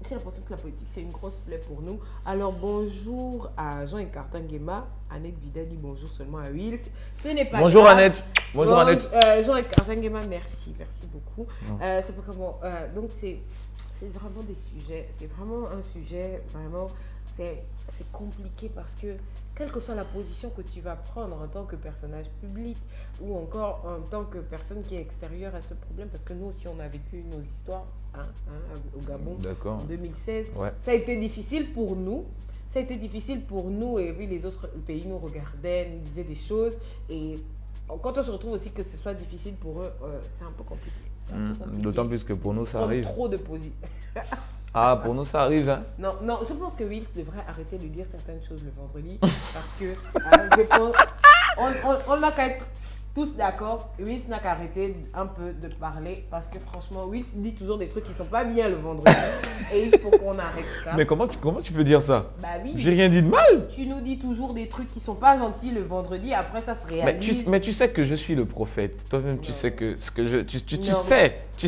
J'ai l'impression que la politique, c'est une grosse plaie pour nous. Alors, bonjour à Jean Ekartangema. Annette Vida dit bonjour seulement à Wills. Ce n'est pas Bonjour grave. Annette. Bonjour Annette. Jean Ekartangema, merci beaucoup. C'est pas comment. Donc, c'est vraiment des sujets. C'est vraiment un sujet, vraiment, c'est compliqué parce que, quelle que soit la position que tu vas prendre en tant que personnage public ou encore en tant que personne qui est extérieure à ce problème, parce que nous aussi, on a vécu nos histoires au Gabon en 2016. Ouais. Ça a été difficile pour nous. Et puis les autres pays nous regardaient, nous disaient des choses. Et quand on se retrouve aussi que ce soit difficile pour eux, c'est un peu compliqué. D'autant plus que pour nous, ça arrive. Trop de positions. Ah, pour nous, ça arrive. Hein. Non, je pense que Wills devrait arrêter de dire certaines choses le vendredi. Parce que je pense, on n'a qu'à être tous d'accord. Wills n'a qu'à arrêter un peu de parler. Parce que franchement, Wills dit toujours des trucs qui ne sont pas bien le vendredi. Et il faut qu'on arrête ça. Mais comment tu peux dire ça? Bah oui. J'ai rien dit de mal. Tu nous dis toujours des trucs qui ne sont pas gentils le vendredi. Après, ça se réalise. Mais tu sais que je suis le prophète. Toi-même, tu sais que ce que je... Tu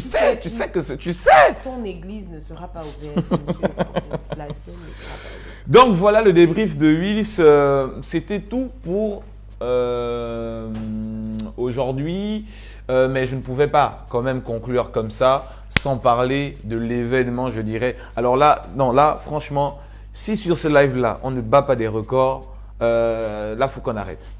sais que tu sais. Ton église ne sera pas ouverte. La tienne ne sera pas ouverte. Donc voilà le débrief de Wills. C'était tout pour aujourd'hui. Mais je ne pouvais pas quand même conclure comme ça sans parler de l'événement, je dirais. Alors là, non, là, franchement, si sur ce live-là, on ne bat pas des records, là, il faut qu'on arrête.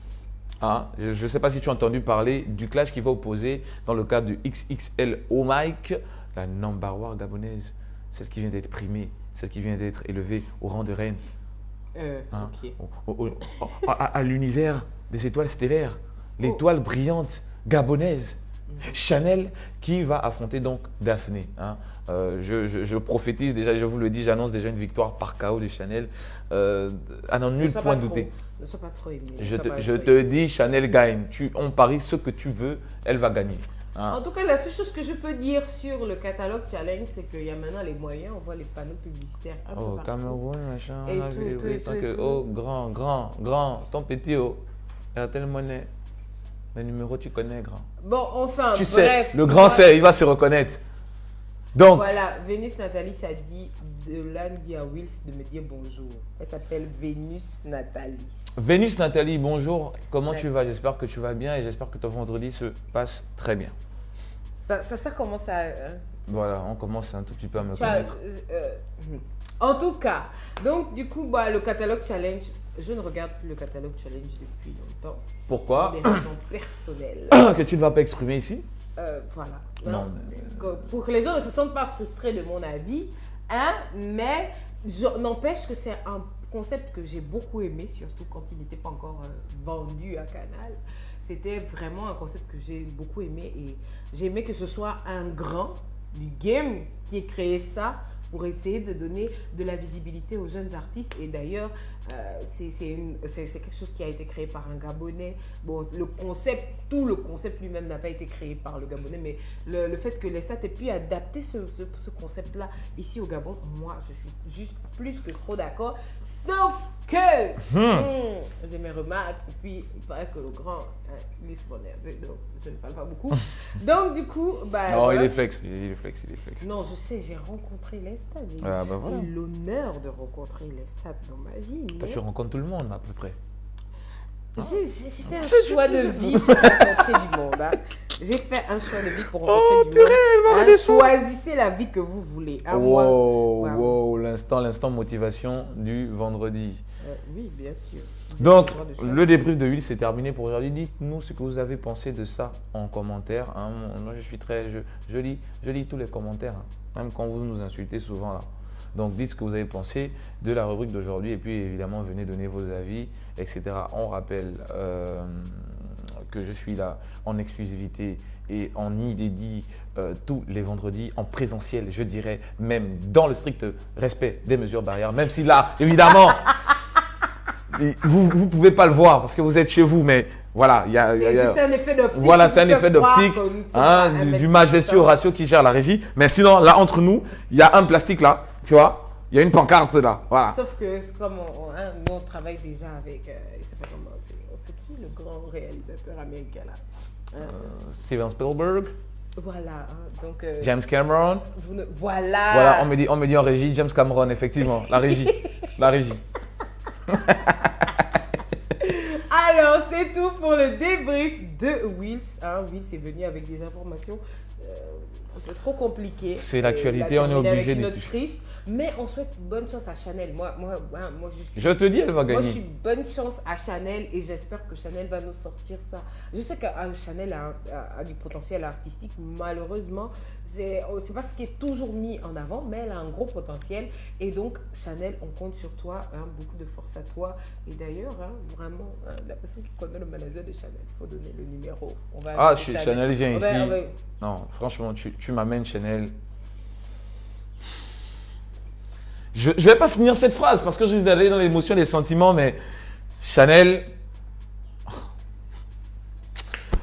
Hein? Je ne sais pas si tu as entendu parler du clash qui va opposer dans le cadre du XXL au Mike, la number one gabonaise, celle qui vient d'être primée, celle qui vient d'être élevée au rang de reine. Hein? Ok. À l'univers des étoiles stellaires, l'étoile brillante gabonaise. Chanel qui va affronter donc Daphné. Hein. Je prophétise déjà, je vous le dis, j'annonce déjà une victoire par KO de Chanel. À n'en nul point douter. Ne sois pas trop ému. Je te dis, Chanel gagne. On parie ce que tu veux, elle va gagner. Hein. En tout cas, la seule chose que je peux dire sur le catalogue challenge, c'est qu'il y a maintenant les moyens, on voit les panneaux publicitaires un peu partout. Cameroun, machin, Et on a tout, vu, tout, oui, tout, tant que, tout. oh, grand, ton petit, oh, Airtel Monnaie. Le numéro, tu connais, grand. Bon, enfin, Tu bref. sais, le grand sait, il va se reconnaître. Donc, Voilà, Vénus Nathalie, ça dit, dit à Wills de me dire bonjour. Elle s'appelle Vénus Nathalie. Vénus Nathalie, bonjour. Comment Ouais. tu vas? J'espère que tu vas bien et j'espère que ton vendredi se passe très bien. Ça commence à... Voilà, on commence un tout petit peu à me Tu vois, connaître. en tout cas, donc du coup, le catalogue challenge, je ne regarde plus le catalogue challenge depuis longtemps. Pourquoi? Pour des raisons personnelles. Que tu ne vas pas exprimer ici? Voilà. Non, Pour que les gens ne se sentent pas frustrés de mon avis, hein, mais n'empêche que c'est un concept que j'ai beaucoup aimé, surtout quand il n'était pas encore vendu à Canal. C'était vraiment un concept que j'ai beaucoup aimé et j'ai aimé que ce soit un grand du game qui ait créé ça pour essayer de donner de la visibilité aux jeunes artistes. Et d'ailleurs, c'est quelque chose qui a été créé par un Gabonais. Bon, tout le concept lui-même n'a pas été créé par le Gabonais, mais le fait que les SAT aient pu adapter ce concept-là ici au Gabon, moi, je suis juste plus que trop d'accord. Sauf que j'ai mes remarques, et puis il paraît que le grand, il est souvent nerveux, donc je ne parle pas beaucoup. Donc du coup, Non, voilà. il est flex. Non, je sais, j'ai rencontré Lestat. J'ai Ah, bah voilà. eu l'honneur de rencontrer Lestat dans ma vie. Toi, mais tu rencontres tout le monde à peu près. J'ai fait un choix de vie pour rencontrer du monde. Hein. J'ai fait un choix de vie pour rencontrer du monde. Hein, choisissez la vie que vous voulez. À moi. Wow, l'instant motivation du vendredi. Oui, bien sûr. Donc, J'ai le droit de choisir. le débrief de Will, c'est terminé pour aujourd'hui. Dites-nous ce que vous avez pensé de ça en commentaire. Hein. Moi, je suis très... Je lis tous les commentaires, hein, même quand vous nous insultez souvent là. Donc, dites ce que vous avez pensé de la rubrique d'aujourd'hui et puis évidemment, venez donner vos avis, etc. On rappelle que je suis là en exclusivité et en inédit tous les vendredis en présentiel, je dirais même dans le strict respect des mesures barrières, même si là, évidemment, vous ne pouvez pas le voir parce que vous êtes chez vous, mais voilà, C'est juste un effet d'optique. voilà, c'est un effet d'optique, hein, du majesté Horatio qui gère la régie. Mais sinon, là, entre nous, il y a un plastique là, tu vois, il y a une pancarte là, voilà. Sauf que comme nous on travaille déjà avec, il s'appelle comment, c'est qui le grand réalisateur américain là? Steven Spielberg, Voilà, hein, donc James Cameron. voilà. Voilà, on me dit en régie, James Cameron, effectivement, la régie, la régie. Alors, c'est tout pour le débrief de Wills. Hein, Wills est venu avec des informations un peu trop compliquées. C'est l'actualité, Il a on est terminé obligé avec de notre toucher. triste. Mais on souhaite bonne chance à Chanel. Moi, Je te dis, elle va moi, je gagner. suis bonne chance à Chanel et j'espère que Chanel va nous sortir ça. Je sais que Chanel a du potentiel artistique. Malheureusement, c'est pas ce qui est toujours mis en avant, mais elle a un gros potentiel. Et donc, Chanel, on compte sur toi. Hein, beaucoup de force à toi. Et d'ailleurs, hein, vraiment, la personne qui connaît le manager de Chanel, il faut donner le numéro. On va Chanel vient On ici. va- Non, franchement, tu m'amènes Chanel. Je ne vais pas finir cette phrase parce que je risque d'aller dans l'émotion, les sentiments, mais Chanel.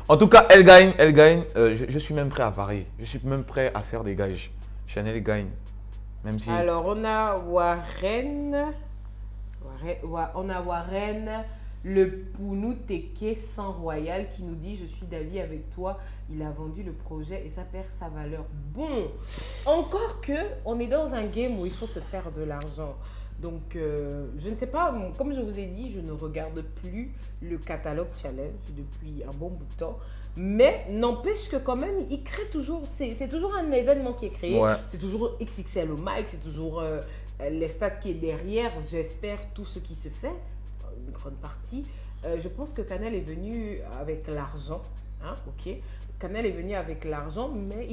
En tout cas, elle gagne. Je suis même prêt à parier. Je suis même prêt à faire des gages. Chanel gagne. Même si. Alors, on a Warren, le Pounou Teke sans royal qui nous dit: je suis d'avis avec toi, il a vendu le projet et ça perd sa valeur. Bon, encore que on est dans un game où il faut se faire de l'argent. Donc, je ne sais pas, comme je vous ai dit, je ne regarde plus le catalogue challenge depuis un bon bout de temps. Mais n'empêche que quand même, il crée toujours, c'est toujours un événement qui est créé. Ouais. C'est toujours XXL au mic, c'est toujours les stats qui est derrière, j'espère, tout ce qui se fait, une grande partie. Je pense que Canal est venu avec l'argent, hein, ok. Canal est venu avec l'argent, mais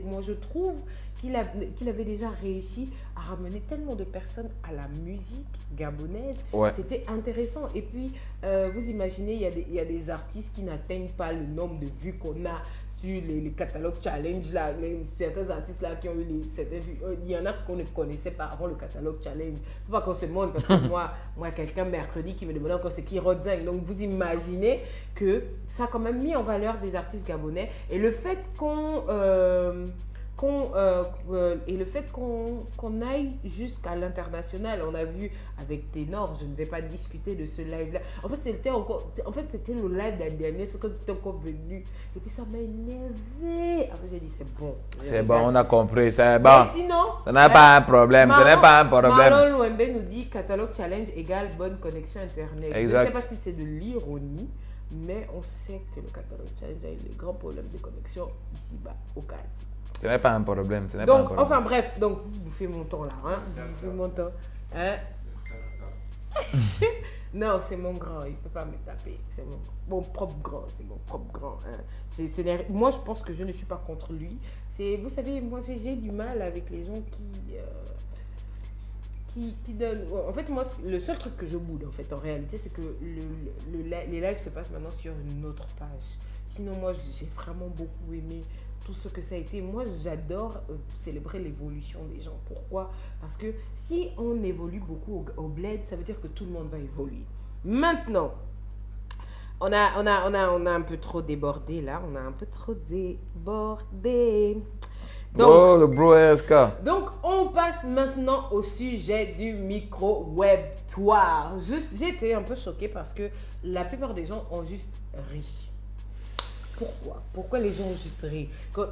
moi je trouve qu'il avait déjà réussi à ramener tellement de personnes à la musique gabonaise. Ouais. C'était intéressant. Et puis, vous imaginez, il y a des artistes qui n'atteignent pas le nombre de vues qu'on a sur les catalogues challenge là, certains artistes là qui ont eu certaines vues, il y en a qu'on ne connaissait pas avant le catalogue challenge. Faut pas qu'on se montre parce que moi quelqu'un mercredi qui me demandait encore c'est qui Rodzing. Donc vous imaginez que ça a quand même mis en valeur des artistes gabonais et le fait qu'on aille jusqu'à l'international. On a vu avec Ténor, je ne vais pas discuter de ce live-là. En fait, c'était le live d'un dernier, c'est quand tu es encore venu. Et puis ça m'a énervé. Après, j'ai dit, c'est bon. C'est bon, on a compris, c'est bon. Mais sinon, Ce n'est pas un problème, ce n'est pas un problème. Marlon Louembe nous dit catalogue challenge égale bonne connexion internet. Exact. Je ne sais pas si c'est de l'ironie, mais on sait que le catalogue challenge a eu des grands problèmes de connexion ici-bas au Kati. Ce n'est pas un problème, ce n'est pas un Donc, problème. enfin bref, donc vous bouffez mon temps là, hein? Vous bouffez mon temps. Hein? Non, c'est mon grand, il ne peut pas me taper. C'est mon propre grand, c'est mon propre grand. Hein? Moi, je pense que je ne suis pas contre lui. Vous savez, moi, j'ai du mal avec les gens qui donnent... En fait, moi, le seul truc que je boude, en fait, en réalité, c'est que les lives se passent maintenant sur une autre page. Sinon, moi, j'ai vraiment beaucoup aimé tout ce que ça a été. Moi, j'adore célébrer l'évolution des gens. Pourquoi? Parce que si on évolue beaucoup au bled, ça veut dire que tout le monde va évoluer. Maintenant, on a un peu trop débordé là. On a un peu trop débordé. Donc, Oh, le bro SK. donc, on passe maintenant au sujet du micro-webtoire. J'ai été un peu choquée parce que la plupart des gens ont juste ri. Pourquoi les gens ont juste ri? Quand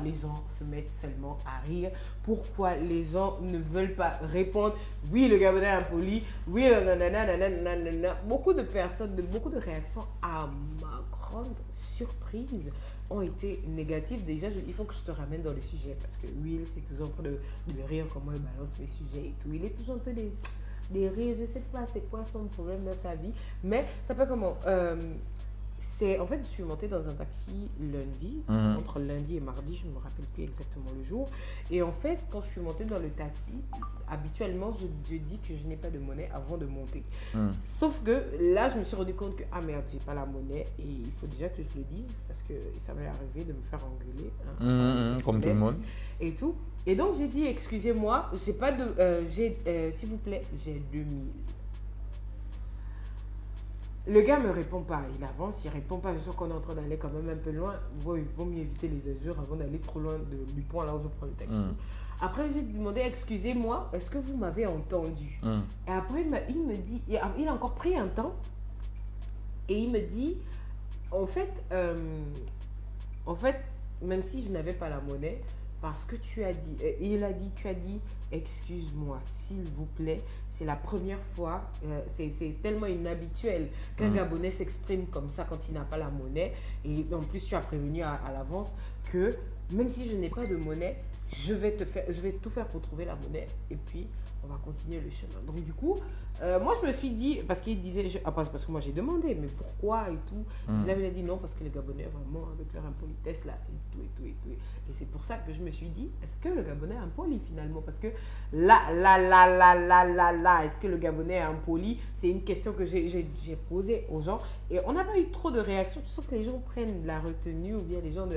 les gens se mettent seulement à rire, pourquoi les gens ne veulent pas répondre? Oui, le Gabonais est impoli, oui, nanana. Beaucoup de personnes, beaucoup de réactions, à ma grande surprise, ont été négatives. Déjà, il faut que je te ramène dans le sujet parce que Will, c'est toujours en train de rire comment il balance les sujets et tout. Il est toujours en train de rire, je sais pas c'est quoi son problème dans sa vie, mais ça peut comment En fait, je suis montée dans un taxi lundi, entre lundi et mardi, je ne me rappelle plus exactement le jour. Et en fait, quand je suis montée dans le taxi, habituellement, je dis que je n'ai pas de monnaie avant de monter. Sauf que là, je me suis rendu compte que, ah merde, j'ai pas la monnaie et il faut déjà que je le dise parce que ça m'est arrivé de me faire engueuler. Comme tout le monde. Et tout. Et donc, j'ai dit, excusez-moi, j'ai pas de. S'il vous plaît, j'ai 2000. Le gars me répond pas, il avance, il répond pas, je sens qu'on est en train d'aller quand même un peu loin. Il vaut mieux éviter les injures avant d'aller trop loin du point là où je prends le taxi. Après, j'ai demandé, excusez-moi, est-ce que vous m'avez entendu? Et après, il me dit, il a encore pris un temps, et il me dit, en fait, même si je n'avais pas la monnaie, parce que tu as dit, tu as dit, excuse-moi, s'il vous plaît, c'est la première fois, c'est tellement inhabituel qu'un Gabonais s'exprime comme ça quand il n'a pas la monnaie. Et en plus, tu as prévenu à l'avance que même si je n'ai pas de monnaie, je vais tout faire pour trouver la monnaie. Et puis, on va continuer le chemin. Donc, du coup, moi, je me suis dit, parce qu'il disait, parce que moi, j'ai demandé, mais pourquoi et tout. Il avait dit non, parce que les Gabonais, vraiment, avec leur impolitesse, là, et tout. Et c'est pour ça que je me suis dit, est-ce que le Gabonais est impoli finalement? Parce que là, est-ce que le Gabonais est impoli? C'est une question que j'ai posée aux gens. Et on n'a pas eu trop de réactions. Tu sens que les gens prennent la retenue, ou bien les gens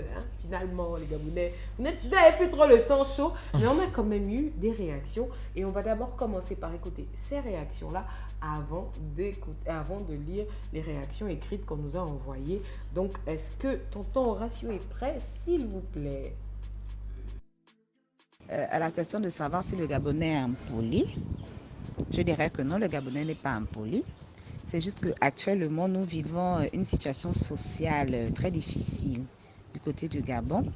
finalement, les Gabonais, vous n'avez plus trop le sang chaud. Mais on a quand même eu des réactions. Et on va d'abord commencer par écouter ces réactions-là avant de lire les réactions écrites qu'on nous a envoyées. Donc, est-ce que tonton Horatio est prêt, s'il vous plaît? À la question de savoir si le Gabonais est impoli, je dirais que non, le Gabonais n'est pas impoli. C'est juste qu'actuellement, nous vivons une situation sociale très difficile du côté du Gabon,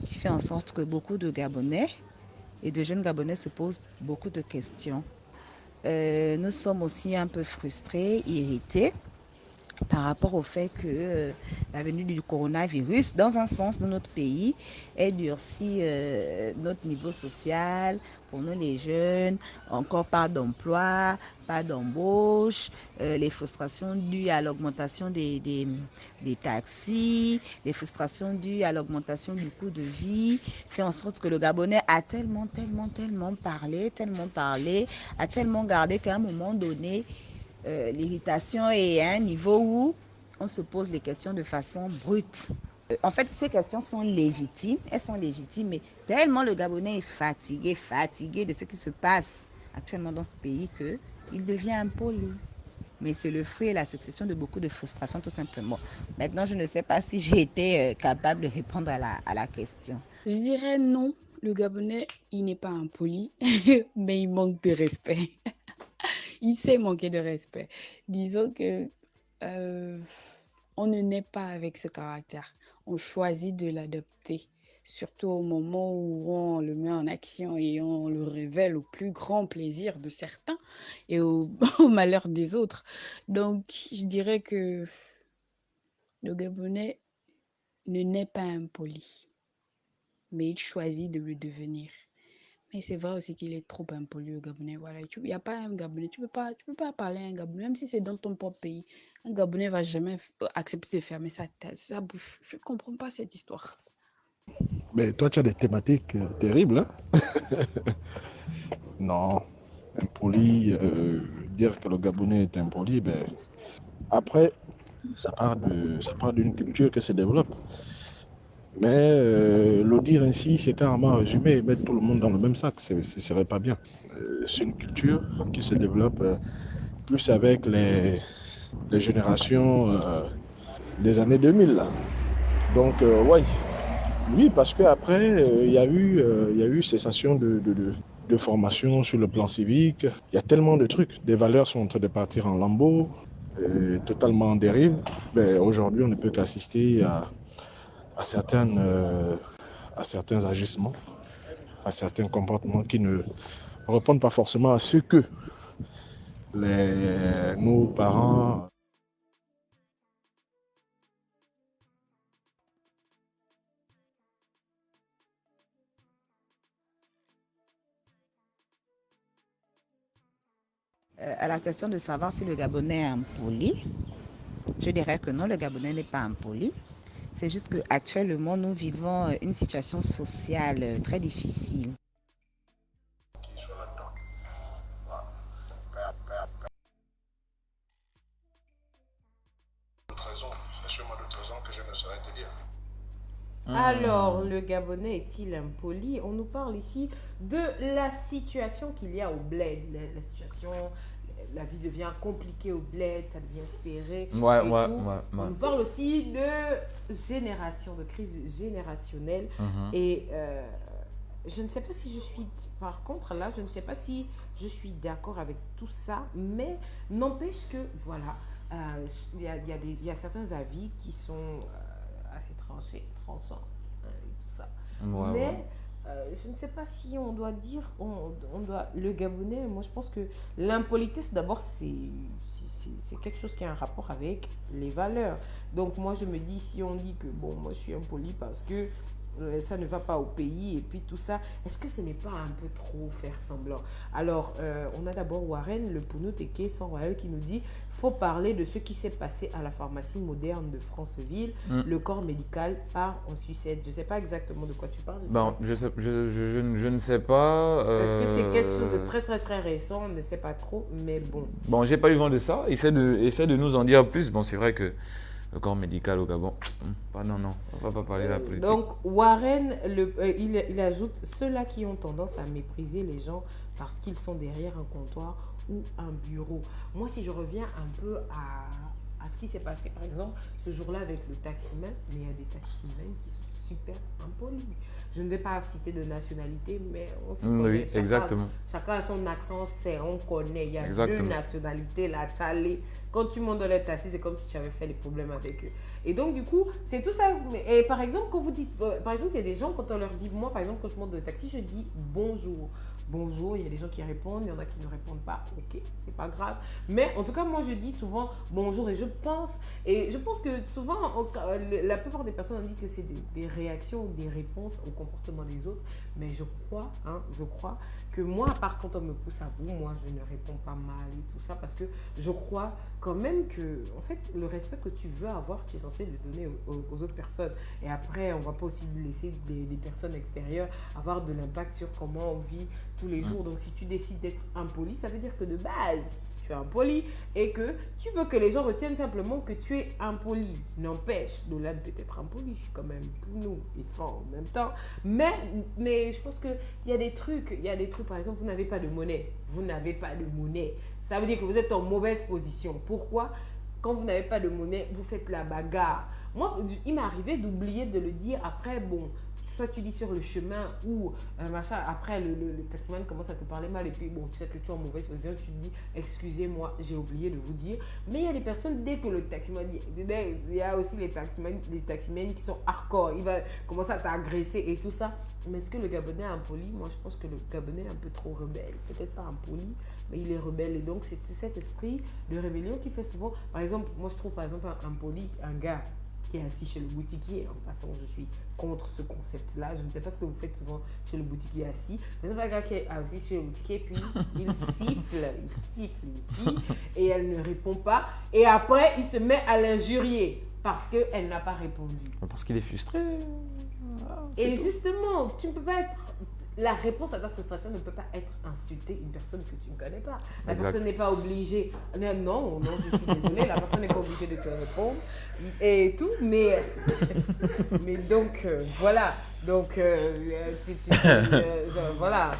qui fait en sorte que beaucoup de Gabonais et de jeunes Gabonais se posent beaucoup de questions. Nous sommes aussi un peu frustrés, irrités par rapport au fait que la venue du coronavirus, dans un sens de notre pays, ait durci notre niveau social pour nous les jeunes, encore pas d'emploi, pas d'embauche, les frustrations dues à l'augmentation des taxis, les frustrations dues à l'augmentation du coût de vie, fait en sorte que le Gabonais a tellement parlé, a tellement gardé qu'à un moment donné, l'irritation est à un niveau où on se pose les questions de façon brute. En fait, ces questions sont légitimes, mais tellement le Gabonais est fatigué de ce qui se passe actuellement dans ce pays qu'il devient impoli. Mais c'est le fruit et la succession de beaucoup de frustrations tout simplement. Maintenant, je ne sais pas si j'ai été capable de répondre à la question. Je dirais non, le Gabonais, il n'est pas impoli, mais il manque de respect. Il sait manquer de respect. Disons que on ne naît pas avec ce caractère. On choisit de l'adopter, surtout au moment où on le met en action et on le révèle au plus grand plaisir de certains et au malheur des autres. Donc, je dirais que le Gabonais ne naît pas impoli, mais il choisit de le devenir. Mais c'est vrai aussi qu'il est trop impoli, au Gabonais. Voilà. Il n'y a pas un Gabonais. Tu peux pas parler à un Gabonais, même si c'est dans ton propre pays. Un Gabonais ne va jamais accepter de fermer sa bouche. Je ne comprends pas cette histoire. Mais toi, tu as des thématiques terribles. Hein. Non, impoli, dire que le Gabonais est impoli, ben, après, ça part d'une culture qui se développe. Mais le dire ainsi, c'est carrément résumer et mettre tout le monde dans le même sac, ce ne serait pas bien. C'est une culture qui se développe plus avec les générations des années 2000. Là. Donc, ouais. Oui, parce qu'après, il y a eu cessation de formation sur le plan civique. Il y a tellement de trucs. Des valeurs sont en train de partir en lambeaux, totalement en dérive. Ben, aujourd'hui, on ne peut qu'assister à certains agissements, à certains comportements qui ne répondent pas forcément à ce que nos parents... À la question de savoir si le Gabonais est impoli, Je dirais que non, le Gabonais n'est pas impoli. C'est juste qu'actuellement, nous vivons une situation sociale très difficile. C'est sûrement d'autres raisons que je ne saurais te dire. Alors, le Gabonais est-il impoli? On nous parle ici de la situation qu'il y a au bled. La situation, la vie devient compliquée au bled, ça devient serré. Ouais, et ouais, tout. ouais, On ouais. nous parle aussi de génération, de crise générationnelle. Mhm. Et je ne sais pas si je suis, par contre, là, je ne sais pas si je suis d'accord avec tout ça, mais n'empêche que, voilà, il y a certains avis qui sont assez tranchants, hein, et tout ça. Ouais, Mais ouais. je ne sais pas si on doit dire, on doit, le Gabonais, moi je pense que l'impolitesse d'abord c'est quelque chose qui a un rapport avec les valeurs. Donc moi je me dis, si on dit que bon, moi je suis impoli parce que ça ne va pas au pays et puis tout ça, est-ce que ce n'est pas un peu trop faire semblant? Alors, on a d'abord Warren, le Pounou Teke sans Royal, qui nous dit faut parler de ce qui s'est passé à la pharmacie moderne de Franceville. Le corps médical part en sucette. Je ne sais pas exactement de quoi tu parles. Bon, je ne sais pas. Est-ce que c'est quelque chose de très très très récent? On ne sait pas trop, mais bon. Bon, j'ai pas eu vent de ça. Essaie de nous en dire plus. Bon, c'est vrai que le corps médical au Gabon, non, on va pas parler de la politique. Donc, Warren, il ajoute ceux-là qui ont tendance à mépriser les gens parce qu'ils sont derrière un comptoir ou un bureau. Moi, si je reviens un peu à ce qui s'est passé, par exemple, ce jour-là avec le taximan, mais il y a des taximens qui sont super impolis. Je ne vais pas citer de nationalité, mais on se connaît. Oui, exactement. Chacun a son accent, on connaît. Il y a Exactement. deux nationalités, la Tchalé. Quand tu montes dans le taxi, c'est comme si tu avais fait des problèmes avec eux. Et donc, du coup, c'est tout ça. Et par exemple, quand vous dites, par exemple, il y a des gens, quand on leur dit, moi, par exemple, quand je monte dans le taxi, je dis bonjour. Bonjour, il y a des gens qui répondent, il y en a qui ne répondent pas, ok, c'est pas grave. Mais en tout cas, moi je dis souvent bonjour et je pense que souvent, la plupart des personnes ont dit que c'est des réactions ou des réponses au comportement des autres. Mais je crois que moi, à part quand on me pousse à bout, moi je ne réponds pas mal et tout ça parce que je crois quand même que, en fait, le respect que tu veux avoir, tu es censé le donner aux autres personnes. Et après, on ne va pas aussi laisser des personnes extérieures avoir de l'impact sur comment on vit tous les jours. Donc, si tu décides d'être impoli, ça veut dire que de base, tu es impoli et que tu veux que les gens retiennent simplement que tu es impoli. N'empêche, Nolan peut être impoli, je suis quand même pour nous et fort en même temps. Mais je pense qu'il y a des trucs, par exemple, vous n'avez pas de monnaie. Vous n'avez pas de monnaie. Ça veut dire que vous êtes en mauvaise position. Pourquoi? Quand vous n'avez pas de monnaie, vous faites la bagarre. Moi, il m'est arrivé d'oublier de le dire après, bon, soit tu dis sur le chemin ou machin, après le taximan commence à te parler mal et puis bon, tu sais que tu es en mauvaise position, tu te dis excusez-moi, j'ai oublié de vous dire. Mais il y a des personnes, dès que le taximan dit, il y a aussi les taximens qui sont hardcore, il va commencer à t'agresser et tout ça. Mais est-ce que le Gabonais est impoli? Moi, je pense que le Gabonais est un peu trop rebelle. Peut-être pas impoli, mais il est rebelle. Et donc, c'est cet esprit de rébellion qui fait souvent... Par exemple, moi, je trouve par exemple impoli, un gars qui est assis chez le boutiquier. En passant, je suis contre ce concept-là. Je ne sais pas ce que vous faites souvent chez le boutiquier assis. Par exemple, un gars qui est assis chez le boutiquier, puis il siffle une fille et elle ne répond pas. Et après, il se met à l'injurier parce qu'elle n'a pas répondu. Parce qu'il est frustré. Et justement, tu ne peux pas être... La réponse à ta frustration ne peut pas être insulter une personne que tu ne connais pas. La personne n'est pas obligée... Non, je suis désolée, la personne n'est pas obligée de te répondre et tout, mais donc, voilà. Donc, voilà.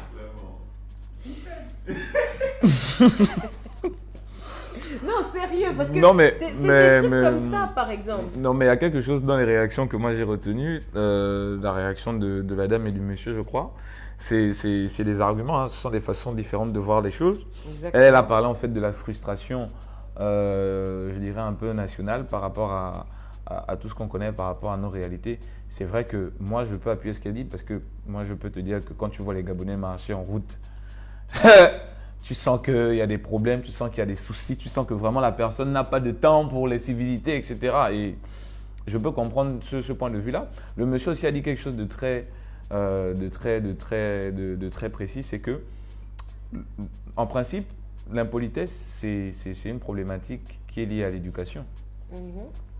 Non, sérieux, parce que c'est des trucs comme ça, par exemple. Non, mais il y a quelque chose dans les réactions que moi j'ai retenues, la réaction de la dame et du monsieur, je crois. C'est des arguments, hein, ce sont des façons différentes de voir les choses. Exactement. Elle a parlé en fait de la frustration, je dirais un peu nationale par rapport à tout ce qu'on connaît par rapport à nos réalités. C'est vrai que moi je peux appuyer ce qu'elle dit parce que moi je peux te dire que quand tu vois les Gabonais marcher en route, tu sens qu'il y a des problèmes, tu sens qu'il y a des soucis, tu sens que vraiment la personne n'a pas de temps pour les civilités, etc. Et je peux comprendre ce point de vue-là. Le monsieur aussi a dit quelque chose de très précis, c'est que, en principe, l'impolitesse, c'est une problématique qui est liée à l'éducation.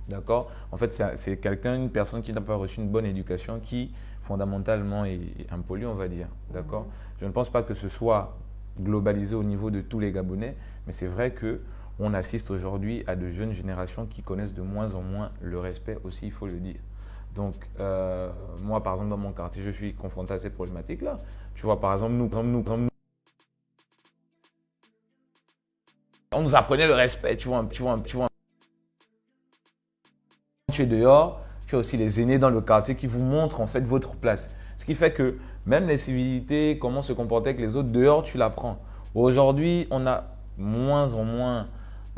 D'accord? En fait, c'est quelqu'un, une personne qui n'a pas reçu une bonne éducation, qui fondamentalement est impoli, on va dire. D'accord? Je ne pense pas que ce soit globalisé au niveau de tous les Gabonais, mais c'est vrai qu'on assiste aujourd'hui à de jeunes générations qui connaissent de moins en moins le respect aussi, il faut le dire. Donc, moi, par exemple, dans mon quartier, je suis confronté à cette problématique-là. Tu vois, par exemple, on nous apprenait le respect, tu vois. Tu es dehors, tu as aussi les aînés dans le quartier qui vous montrent en fait votre place. Ce qui fait que même les civilités, comment se comporter avec les autres, dehors, tu l'apprends. Aujourd'hui, on a moins en moins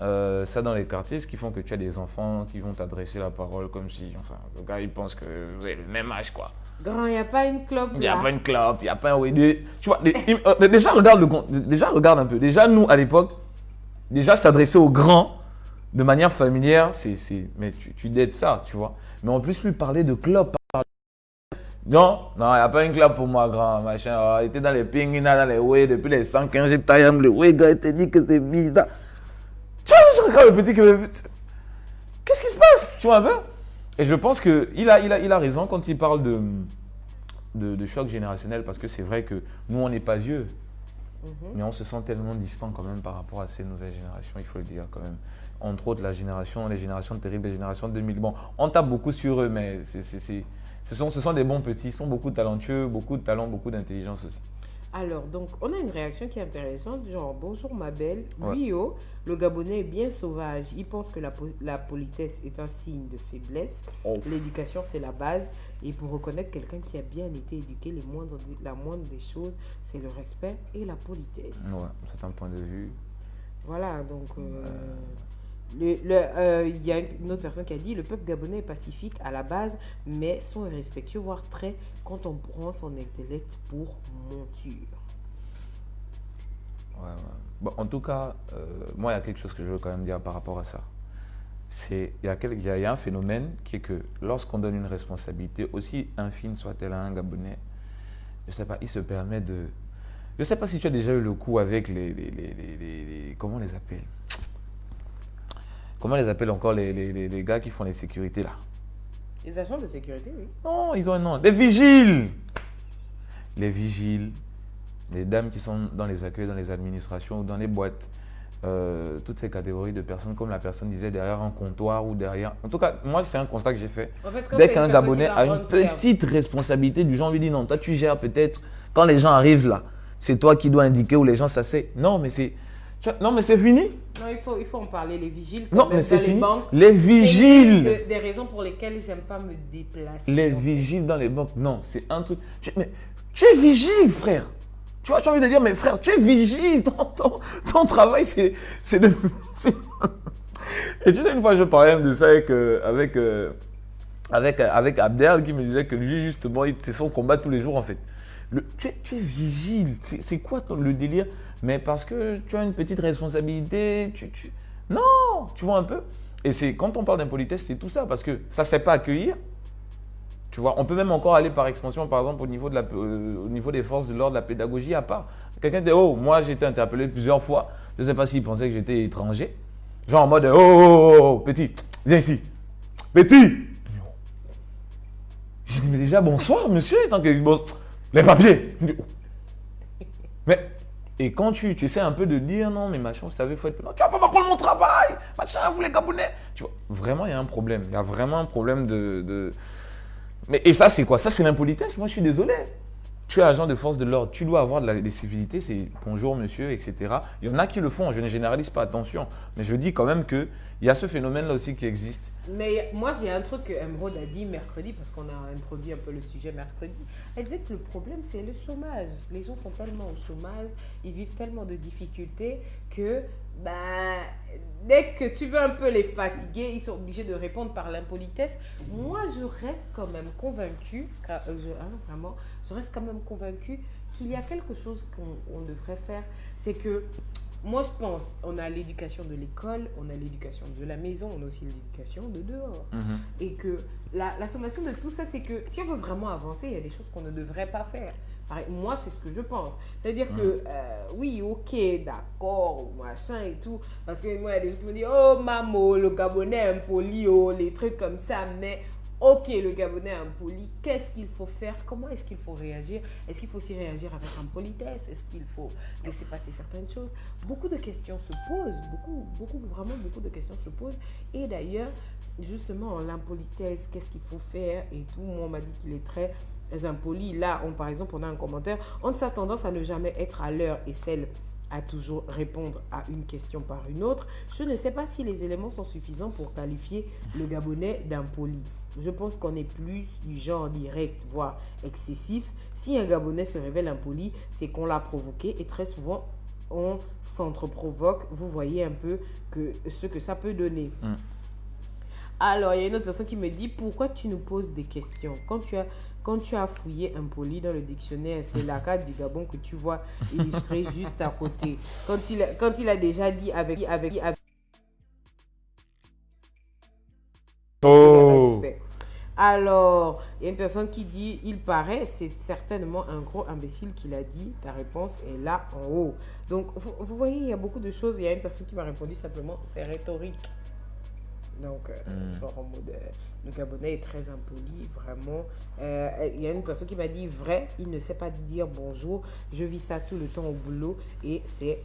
ça dans les quartiers, ce qui font que tu as des enfants qui vont t'adresser la parole comme si, enfin, le gars, il pense que vous avez le même âge, quoi. Grand, il n'y a pas une clope Il n'y a là. pas une clope, il n'y a pas un weed. Tu vois, déjà, regarde un peu. Déjà, nous, à l'époque, déjà s'adresser aux grands de manière familière, mais tu dettes ça, tu vois. Mais en plus, lui parler de clope. Non, il n'y a pas une clope pour moi, grand, machin. Oh, il était dans les pingina, dans les way, depuis les 115, j'ai taillé le way, gars, il te dit que c'est bizarre. Tu vois, je regarde le petit qu'est-ce qui se passe? Tu vois un peu? Et je pense qu'il a raison quand il parle de choc générationnel, parce que c'est vrai que nous, on n'est pas vieux. Mais on se sent tellement distant quand même par rapport à ces nouvelles générations, il faut le dire quand même. Entre autres, les générations terribles, les générations 2000. Bon, on tape beaucoup sur eux, mais ce sont des bons petits, ils sont beaucoup talentueux, beaucoup de talent, beaucoup d'intelligence aussi. Alors, donc, on a une réaction qui est intéressante, genre, bonjour ma belle, Ouais. oui, oh, le Gabonais est bien sauvage, il pense que la politesse est un signe de faiblesse, l'éducation c'est la base, et pour reconnaître quelqu'un qui a bien été éduqué, la moindre des choses, c'est le respect et la politesse. Ouais, c'est un point de vue. Voilà, donc, il y a une autre personne qui a dit, le peuple gabonais est pacifique à la base, mais sont irrespectueux, voire très, quand on prend son intellect pour monture. Ouais. Bon, en tout cas, moi, il y a quelque chose que je veux quand même dire par rapport à ça. Il y a un phénomène qui est que lorsqu'on donne une responsabilité, aussi infime soit-elle à un Gabonais, je ne sais pas, il se permet de... Je ne sais pas si tu as déjà eu le coup avec comment on les appelle? Comment on les appelle encore les gars qui font les sécurités là? Les agents de sécurité, oui. Non, ils ont un nom. Les vigiles! Les vigiles, les dames qui sont dans les accueils, dans les administrations ou dans les boîtes. Toutes ces catégories de personnes, comme la personne disait, derrière un comptoir ou derrière... En tout cas, moi, c'est un constat que j'ai fait. En fait, Dès qu'un Gabonais a une petite responsabilité du genre, on lui dit non, toi tu gères peut-être, quand les gens arrivent là, c'est toi qui dois indiquer où les gens s'asseyent. Non, mais c'est fini. Non, il faut en parler, les vigiles. Non, mais c'est fini. Les vigiles. Des raisons pour lesquelles j'aime pas me déplacer. Les vigiles dans les banques, non, c'est un truc... Mais tu es vigile, frère. Tu vois, j'ai envie de dire, mais frère, tu es vigile. Ton travail, c'est de... Et tu sais, une fois, je parlais même de ça avec Abdel, qui me disait que lui, justement, c'est son combat tous les jours, en fait. Tu es vigile. C'est quoi le délire? Mais parce que tu as une petite responsabilité, Non, tu vois un peu. Et quand on parle d'impolitesse, c'est tout ça, parce que ça ne sait pas accueillir. Tu vois, on peut même encore aller par extension, par exemple, au niveau des forces de l'ordre, de la pédagogie à part. Quelqu'un dit, oh, moi j'ai été interpellé plusieurs fois, je ne sais pas s'il pensait que j'étais étranger. Genre en mode, oh, petit, viens ici. Petit. J'ai dit, mais déjà, bonsoir, monsieur, tant que... Bon, les papiers. Mais, et quand tu essaies un peu de dire, non, mais machin, vous savez, il faut être... Non, tu vas pas prendre mon travail, machin, vous les Gabonais. Tu vois, vraiment, il y a un problème. Il y a vraiment un problème de... Mais, et ça, c'est quoi? Ça, c'est l'impolitesse. Moi, je suis désolé. Tu es agent de force de l'ordre, tu dois avoir des civilités, c'est bonjour monsieur, etc. Il y en a qui le font, je ne généralise pas, attention. Mais je dis quand même qu'il y a ce phénomène-là aussi qui existe. Mais moi, il y a un truc que Emeraude a dit mercredi, parce qu'on a introduit un peu le sujet mercredi. Elle disait que le problème, c'est le chômage. Les gens sont tellement au chômage, ils vivent tellement de difficultés que dès que tu veux un peu les fatiguer, ils sont obligés de répondre par l'impolitesse. Moi, je reste quand même convaincue, vraiment, je reste quand même convaincue qu'il y a quelque chose qu'on devrait faire. C'est que, moi je pense, on a l'éducation de l'école, on a l'éducation de la maison, on a aussi l'éducation de dehors. Et que la sommation de tout ça, c'est que si on veut vraiment avancer, il y a des choses qu'on ne devrait pas faire. Moi, c'est ce que je pense. Ça veut dire que, oui, ok, d'accord, machin et tout. Parce que moi, il y a des gens qui me disent, oh, maman, le Gabonais est impoli, oh, les trucs comme ça. Mais, ok, le Gabonais est impoli. Qu'est-ce qu'il faut faire? Comment est-ce qu'il faut réagir? Est-ce qu'il faut aussi réagir avec impolitesse? Est-ce qu'il faut laisser passer certaines choses? Beaucoup de questions se posent. Vraiment beaucoup de questions se posent. Et d'ailleurs, justement, l'impolitesse, qu'est-ce qu'il faut faire et tout. Moi, on m'a dit qu'il est très impoli. Là, par exemple, on a un commentaire. On a tendance à ne jamais être à l'heure et celle à toujours répondre à une question par une autre. Je ne sais pas si les éléments sont suffisants pour qualifier le Gabonais d'impoli. Je pense qu'on est plus du genre direct, voire excessif. Si un Gabonais se révèle impoli, c'est qu'on l'a provoqué et très souvent, on s'entre-provoque. Vous voyez un peu ce que ça peut donner. Alors, il y a une autre personne qui me dit, pourquoi tu nous poses des questions? Quand tu as fouillé impoli dans le dictionnaire, c'est la carte du Gabon que tu vois illustrée juste à côté. Quand il a déjà dit avec respect. Alors, il y a une personne qui dit, il paraît, c'est certainement un gros imbécile qui l'a dit, ta réponse est là en haut. Donc, vous voyez, il y a beaucoup de choses. Il y a une personne qui m'a répondu simplement, c'est rhétorique. Donc, genre en mode, le Gabonais est très impoli, vraiment. Il y a une personne qui m'a dit, vrai, il ne sait pas dire bonjour. Je vis ça tout le temps au boulot et c'est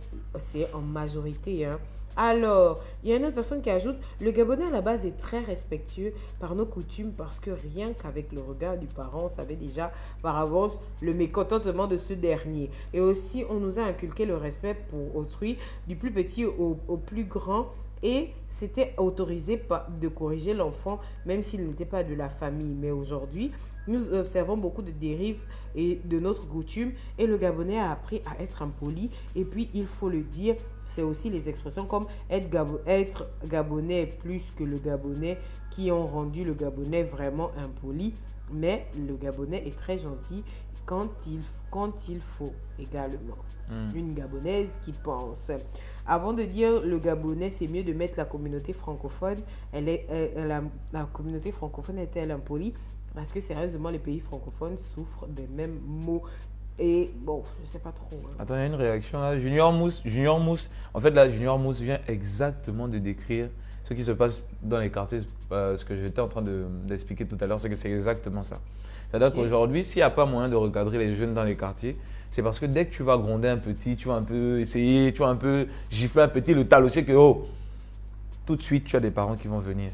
en majorité. Hein. Alors, il y a une autre personne qui ajoute, le Gabonais à la base est très respectueux par nos coutumes parce que rien qu'avec le regard du parent, on savait déjà par avance le mécontentement de ce dernier. Et aussi, on nous a inculqué le respect pour autrui, du plus petit au plus grand. Et c'était autorisé de corriger l'enfant, même s'il n'était pas de la famille. Mais aujourd'hui, nous observons beaucoup de dérives et de notre coutume. Et le Gabonais a appris à être impoli. Et puis, il faut le dire, c'est aussi les expressions comme être Gabonais plus que le Gabonais qui ont rendu le Gabonais vraiment impoli. Mais le Gabonais est très gentil quand il faut également. Une Gabonaise qui pense. Avant de dire le Gabonais, c'est mieux de mettre la communauté francophone. La communauté francophone est-elle impolie? Parce que sérieusement, les pays francophones souffrent des mêmes maux. Et bon, je ne sais pas trop. Hein. Attends, il y a une réaction là. Junior Mousse. En fait, là, Junior Mousse vient exactement de décrire ce qui se passe dans les quartiers. Ce que j'étais en train d'expliquer tout à l'heure, c'est que c'est exactement ça. C'est-à-dire qu'aujourd'hui, s'il n'y a pas moyen de recadrer les jeunes dans les quartiers, c'est parce que dès que tu vas gronder un petit, tu vas un peu essayer, tu vas un peu gifler un petit, le talocher que tout de suite, tu as des parents qui vont venir.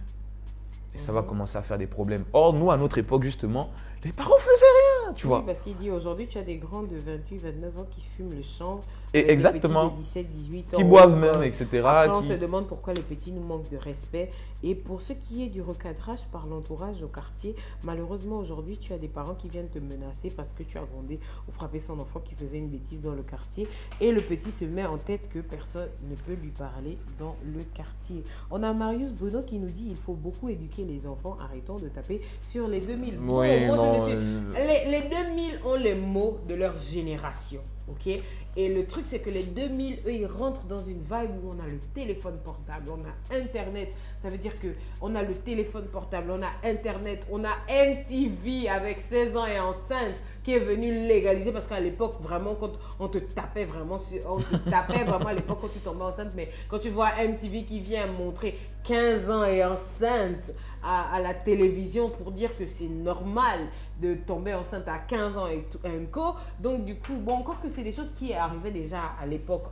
Et ça va commencer à faire des problèmes. Or, nous, à notre époque, justement, les parents ne faisaient rien, tu vois. Parce qu'il dit aujourd'hui, tu as des grands de 28, 29 ans qui fument le chanvre. Et exactement. Des petits de 17, 18 ans. Qui boivent même, etc. Après, on se demande pourquoi les petits nous manquent de respect. Et pour ce qui est du recadrage par l'entourage au quartier, malheureusement, aujourd'hui, tu as des parents qui viennent te menacer parce que tu as grondé ou frappé son enfant qui faisait une bêtise dans le quartier. Et le petit se met en tête que personne ne peut lui parler dans le quartier. On a Marius Bruno qui nous dit il faut beaucoup éduquer les enfants. Arrêtons de taper sur les 2000. Oui, les 2000 ont les mots de leur génération. Ok? Et le truc, c'est que les 2000, eux, ils rentrent dans une vibe où on a le téléphone portable, on a Internet. Ça veut dire qu'on a le téléphone portable, on a Internet, on a MTV avec 16 ans et enceinte qui est venu légaliser parce qu'à l'époque, vraiment, quand on te tapait vraiment à l'époque quand tu tombais enceinte. Mais quand tu vois MTV qui vient montrer 15 ans et enceinte à la télévision pour dire que c'est normal de tomber enceinte à 15 ans et co. Donc du coup, bon, encore que c'est des choses qui arrivaient déjà à l'époque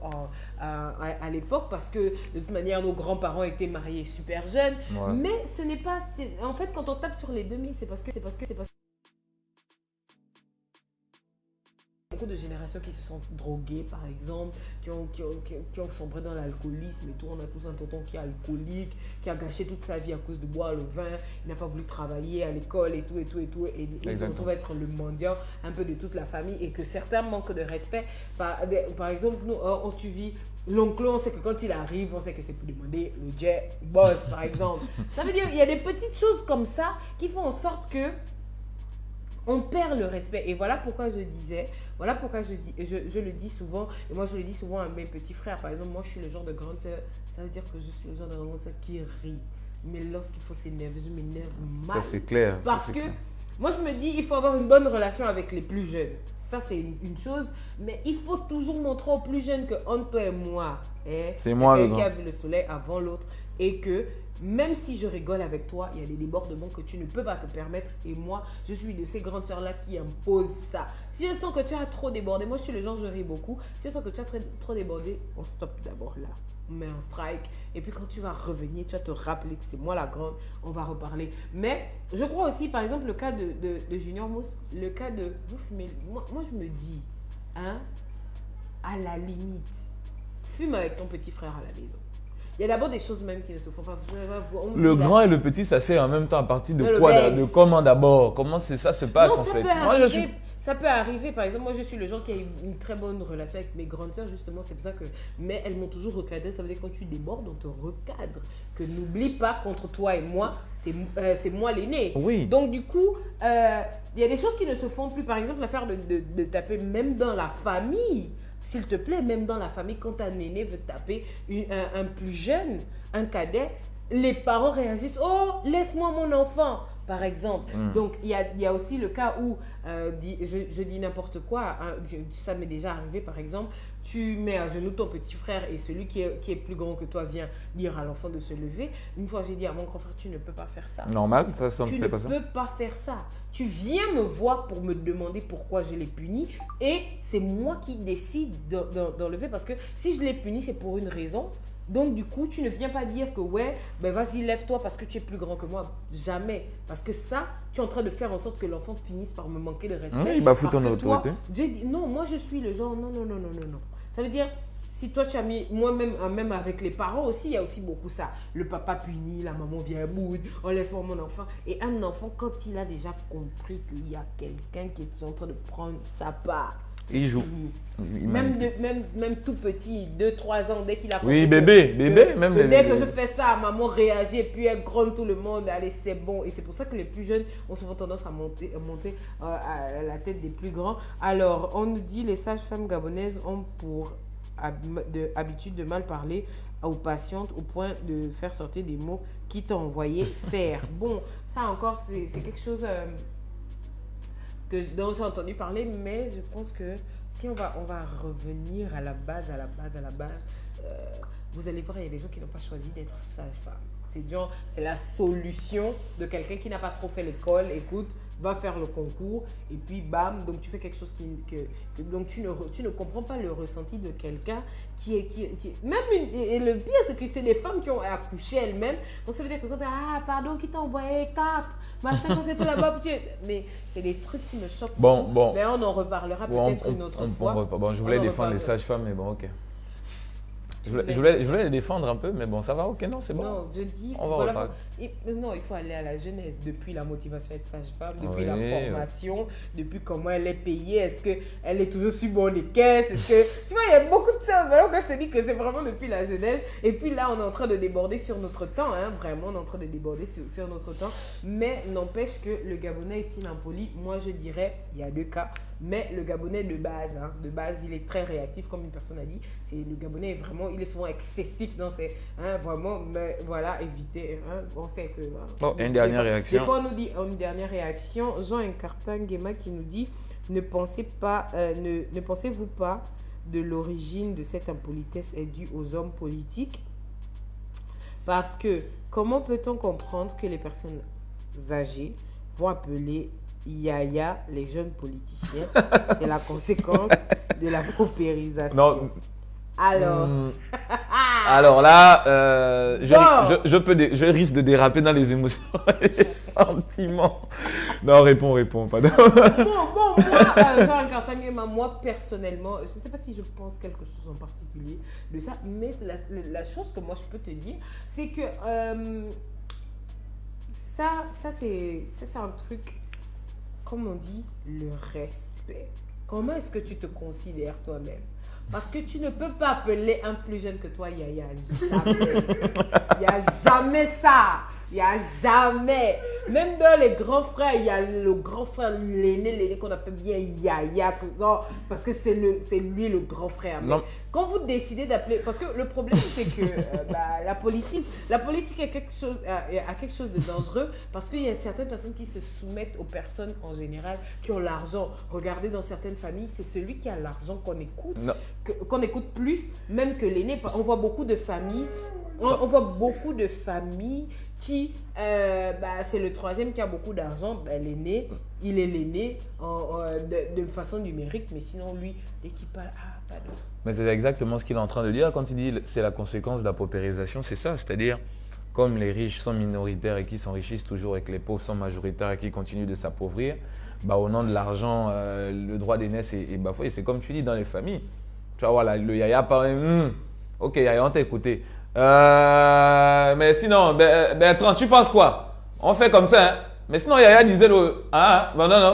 parce que de toute manière nos grands-parents étaient mariés super jeunes. Ouais. Mais ce n'est pas, en fait, quand on tape sur les 2000, c'est parce que beaucoup de générations qui se sont droguées, par exemple, qui ont sombré dans l'alcoolisme et tout. On a tous un tonton qui est alcoolique, qui a gâché toute sa vie à cause de boire le vin, il n'a pas voulu travailler à l'école et tout. Et ils se retrouvent être le mendiant un peu de toute la famille et que certains manquent de respect. Par exemple, nous, tu vis l'oncle, on sait que quand il arrive, on sait que c'est pour demander le jet boss, par exemple. Ça veut dire qu'il y a des petites choses comme ça qui font en sorte que on perd le respect. Et voilà pourquoi je le dis souvent, et moi je le dis souvent à mes petits frères. Par exemple, moi je suis le genre de grande sœur, ça veut dire que je suis le genre de grande sœur qui rit. Mais lorsqu'il faut s'énerver, je m'énerve mal. Ça c'est clair. Parce que Moi, je me dis, il faut avoir une bonne relation avec les plus jeunes. Ça, c'est une chose. Mais il faut toujours montrer aux plus jeunes que entre toi et moi, c'est moi le quelqu'un qui grand. a vu le soleil avant l'autre. Et que même si je rigole avec toi, il y a des débordements que tu ne peux pas te permettre. Et moi, je suis de ces grandes sœurs-là qui imposent ça. Si je sens que tu as trop débordé, moi, je suis le genre, je ris beaucoup. Si je sens que tu as trop débordé, on stoppe d'abord là. On met un strike. Et puis, quand tu vas revenir, tu vas te rappeler que c'est moi la grande. On va reparler. Mais je crois aussi, par exemple, le cas de Junior Mousse, le cas de vous fumez. Moi, je me dis, hein, à la limite, fume avec ton petit frère à la maison. Il y a d'abord des choses même qui ne se font pas. Le grand et le petit, ça c'est en même temps à partir de Le quoi Rex. De comment d'abord? Comment ça se passe Non, en ça fait? peut Moi, arriver. Ça peut arriver. Par exemple, moi, je suis le genre qui a une très bonne relation avec mes grandes sœurs, justement. C'est pour ça que... Mais elles m'ont toujours recadré. Ça veut dire que quand tu débordes, on te recadre. Que n'oublie pas, contre toi et moi, c'est moi l'aîné. Oui. Donc, du coup, il y a des choses qui ne se font plus. Par exemple, l'affaire de taper même dans la famille. S'il te plaît, même dans la famille, quand un aîné veut taper un plus jeune, un cadet, les parents réagissent « Oh, laisse-moi mon enfant !» par exemple. Donc, il y a aussi le cas où, je dis n'importe quoi, hein, ça m'est déjà arrivé par exemple, tu mets à genoux ton petit frère et celui qui est plus grand que toi vient dire à l'enfant de se lever. Une fois, j'ai dit à mon grand frère, tu ne peux pas faire ça. Normal, ça ne fait pas ça. Tu ne peux pas faire ça. Tu viens me voir pour me demander pourquoi je l'ai puni et c'est moi qui décide d'enlever parce que si je l'ai puni, c'est pour une raison. Donc, du coup, tu ne viens pas dire que ouais, ben vas-y, lève-toi parce que tu es plus grand que moi. Jamais. Parce que ça, tu es en train de faire en sorte que l'enfant finisse par me manquer de respect. Oui, il bafoue ton Parce que toi, autorité. j'ai dit, non, moi, je suis le genre, non. Ça veut dire, si toi, tu as mis, moi-même, même avec les parents aussi, il y a aussi beaucoup ça. Le papa punit, la maman vient bout, on laisse-moi mon enfant. Et un enfant, quand il a déjà compris qu'il y a quelqu'un qui est en train de prendre sa part, il joue. Même tout petit, 2-3 ans, dès qu'il a compris. Oui, bébé, même que dès bébé. que je fais ça, maman réagit et puis elle gronde tout le monde. Allez, c'est bon. Et c'est pour ça que les plus jeunes ont souvent tendance à monter à la tête des plus grands. Alors, on nous dit les sages-femmes gabonaises ont pour habitude de mal parler aux patientes au point de faire sortir des mots qui t'ont envoyé faire. Bon, ça encore, c'est quelque chose dont j'ai entendu parler, mais je pense que si on va revenir à la base, vous allez voir, il y a des gens qui n'ont pas choisi d'être sage-femme. C'est la solution de quelqu'un qui n'a pas trop fait l'école. Écoute, va faire le concours et puis bam, donc tu fais quelque chose donc tu ne comprends pas le ressenti de quelqu'un qui est même et le pire c'est que c'est des femmes qui ont accouché elles-mêmes, donc ça veut dire que quand pardon, qui t'a envoyé 4 machin quand c'était là-bas, mais c'est des trucs qui me choquent. Bon. Mais on en reparlera peut-être une autre fois. Bon, je voulais défendre les sages-femmes, mais bon, ok. Je voulais les défendre un peu, mais bon, ça va, ok, non, c'est bon. Non, je dis... On va reparler. Non, il faut aller à la genèse, depuis la motivation d'être sage-femme, depuis la formation, depuis comment elle est payée, est-ce qu'elle est toujours sur bon des caisses, est-ce que... Tu vois, il y a beaucoup de choses. Alors quand je te dis que c'est vraiment depuis la genèse, et puis là, on est en train de déborder sur notre temps, hein, vraiment, on est en train de déborder sur notre temps, mais n'empêche que le Gabonais est-il impoli? Moi, je dirais, il y a 2 cas. Mais le Gabonais de base, il est très réactif, comme une personne a dit. Le Gabonais est vraiment, il est souvent excessif dans ses... vraiment, mais voilà, éviter. On sait que... Une dernière réaction. Des fois, on nous dit une dernière réaction. Jean Incartin-Guéma qui nous dit ne pensez-vous pas de l'origine de cette impolitesse est due aux hommes politiques? Parce que comment peut-on comprendre que les personnes âgées vont appeler Yaya les jeunes politiciens? C'est la conséquence de la paupérisation. Non. Alors là, je risque de déraper dans les émotions et les sentiments. Non, réponds, pardon. Bon, moi, personnellement, je ne sais pas si je pense quelque chose en particulier de ça, mais la chose que moi je peux te dire, c'est que ça c'est un truc, comme on dit, le respect. Comment est-ce que tu te considères toi-même? Parce que tu ne peux pas appeler un plus jeune que toi Yaya. Jamais. Il n'y a jamais ça. Il n'y a jamais. Même dans les grands frères, il y a le grand frère, l'aîné qu'on appelle bien Yaya. Parce que c'est lui le grand frère. Mais quand vous décidez d'appeler, parce que le problème c'est que la politique a quelque chose de dangereux parce qu'il y a certaines personnes qui se soumettent aux personnes en général qui ont l'argent. Regardez dans certaines familles, c'est celui qui a l'argent qu'on écoute, qu'on écoute plus même que l'aîné. On voit beaucoup de familles, on voit beaucoup de familles qui, c'est le troisième qui a beaucoup d'argent, l'aîné, il est l'aîné de façon numérique, mais sinon lui, dès qu'il parle, pardon. Mais c'est exactement ce qu'il est en train de dire quand il dit c'est la conséquence de la paupérisation, c'est ça, c'est-à-dire comme les riches sont minoritaires et qui s'enrichissent toujours et que les pauvres sont majoritaires et qui continuent de s'appauvrir, au nom de l'argent, le droit d'aînesse est bafoué. C'est comme tu dis dans les familles. Tu vois, voilà, le yaya parle, ok yaya, on t'a écouté. Mais sinon, Bertrand, tu penses quoi? On fait comme ça, hein? Mais sinon yaya disait, non,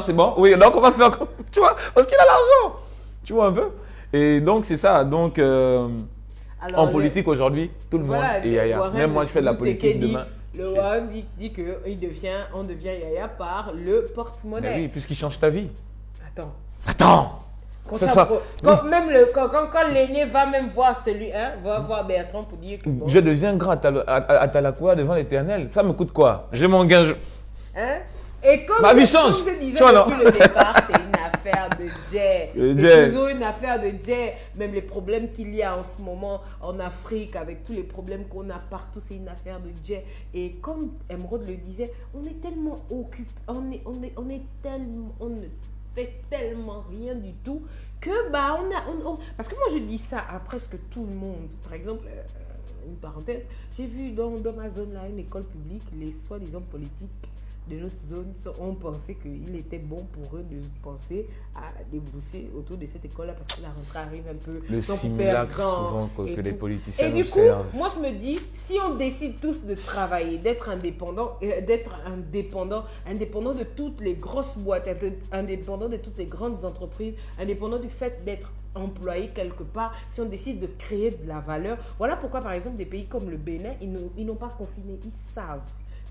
c'est bon. Oui, donc on va faire comme, tu vois, parce qu'il a l'argent. Tu vois un peu? Et donc, c'est ça. Donc, en politique aujourd'hui, tout le monde est yaya. Même moi, je fais de la politique demain. Le Warren dit qu'on devient yaya par le porte-monnaie. Mais oui, puisqu'il change ta vie. Attends. C'est ça. Quand l'aîné va même voir va voir Bertrand pour dire que bon. Je deviens grand à Talakoua devant l'Éternel. Ça me coûte quoi? J'ai mon gain. Et comme ma vie change. Comme je disais depuis le départ, c'est une affaire de jet. C'est toujours une affaire de jet. Même les problèmes qu'il y a en ce moment en Afrique, avec tous les problèmes qu'on a partout, c'est une affaire de jet. Et comme Emeraude le disait, on est tellement occupé, on ne fait tellement rien du tout que parce que moi je dis ça à presque tout le monde. Par exemple, une parenthèse, j'ai vu dans ma zone là une école publique, les soi-disant politiques de notre zone ont pensé qu'il était bon pour eux de penser à débrousser autour de cette école-là parce que la rentrée arrive un peu. Le simulacre souvent que les politiciens et du observent. coup, moi je me dis, si on décide tous de travailler, d'être indépendant de toutes les grosses boîtes, indépendant de toutes les grandes entreprises, indépendant du fait d'être employé quelque part, si on décide de créer de la valeur, voilà pourquoi par exemple des pays comme le Bénin, ils n'ont pas confiné, ils savent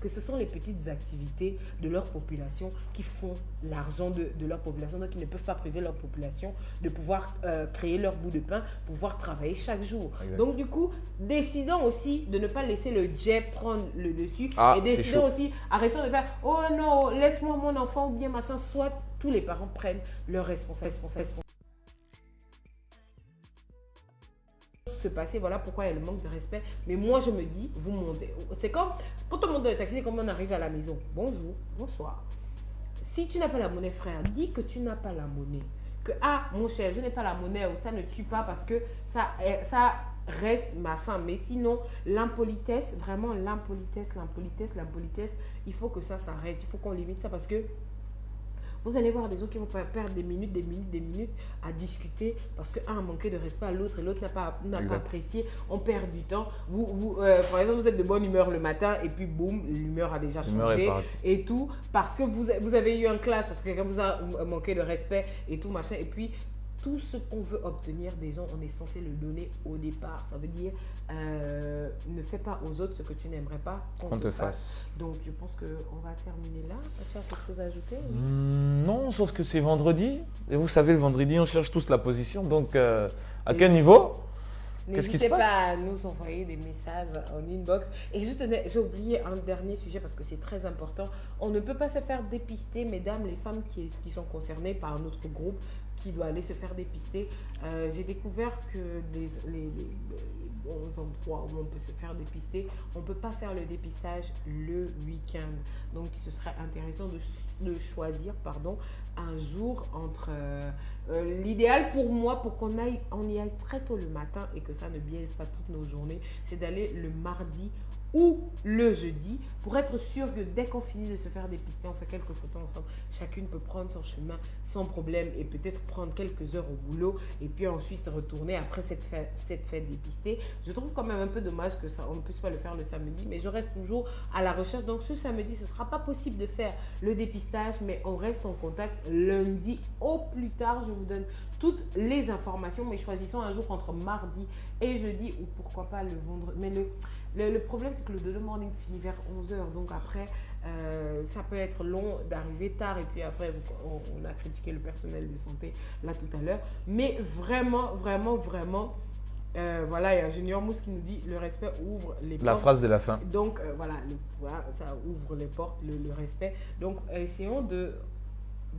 que ce sont les petites activités de leur population qui font l'argent de leur population. Donc, ils ne peuvent pas priver leur population de pouvoir créer leur bout de pain, pouvoir travailler chaque jour. Exact. Donc, du coup, décidons aussi de ne pas laisser le jet prendre le dessus. Et décidons aussi, arrêtons de faire « Oh non, laisse-moi mon enfant » ou bien machin. Soit tous les parents prennent leur responsabilité. Se passer, voilà pourquoi il y a le manque de respect. Mais moi je me dis, vous montez, c'est comme quand on monte dans le taxi, c'est comme on arrive à la maison, bonjour, bonsoir, si tu n'as pas la monnaie, frère, dis que tu n'as pas la monnaie, que mon cher, je n'ai pas la monnaie, ou ça ne tue pas parce que ça reste machin. Mais sinon l'impolitesse, vraiment l'impolitesse, il faut que ça s'arrête, il faut qu'on limite ça parce que vous allez voir des gens qui vont perdre des minutes à discuter parce qu'un a manqué de respect à l'autre et l'autre n'a pas apprécié. On perd du temps. Par exemple, vous êtes de bonne humeur le matin et puis boum, l'humeur a déjà changé et tout parce que vous avez eu une classe, parce que quelqu'un vous a manqué de respect et tout machin. Et puis, tout ce qu'on veut obtenir des gens, on est censé le donner au départ. Ça veut dire, ne fais pas aux autres ce que tu n'aimerais pas qu'on te fasse. Donc, je pense qu'on va terminer là. Tu as quelque chose à ajouter? Non, sauf que c'est vendredi. Et vous savez, le vendredi, on cherche tous la position. Donc, à quel niveau? Qu'est-ce qui se passe? N'hésitez pas à nous envoyer des messages en inbox. Et j'ai oublié un dernier sujet parce que c'est très important. On ne peut pas se faire dépister, mesdames, les femmes qui sont concernées par notre groupe, qui doit aller se faire dépister. J'ai découvert que les bons endroits où on peut se faire dépister, on ne peut pas faire le dépistage le week-end. Donc, ce serait intéressant de choisir un jour entre... l'idéal pour moi, pour qu'on y aille très tôt le matin et que ça ne biaise pas toutes nos journées, c'est d'aller le mardi ou le jeudi pour être sûr que dès qu'on finit de se faire dépister, on fait quelques photos ensemble. Chacune peut prendre son chemin sans problème et peut-être prendre quelques heures au boulot et puis ensuite retourner après cette fête dépistée. Je trouve quand même un peu dommage que on ne puisse pas le faire le samedi, mais je reste toujours à la recherche. Donc ce samedi, ce ne sera pas possible de faire le dépistage, mais on reste en contact lundi au plus tard. Je vous donne toutes les informations, mais choisissons un jour entre mardi et jeudi ou pourquoi pas le vendredi. Mais le problème, c'est que le Dodo Morning finit vers 11h. Donc après, ça peut être long d'arriver tard. Et puis après, on a critiqué le personnel de santé là tout à l'heure. Mais vraiment, vraiment, vraiment, Voilà, il y a Junior Mousse qui nous dit le respect ouvre les portes. La phrase de la fin. Donc voilà, ça ouvre les portes, le respect. Donc essayons de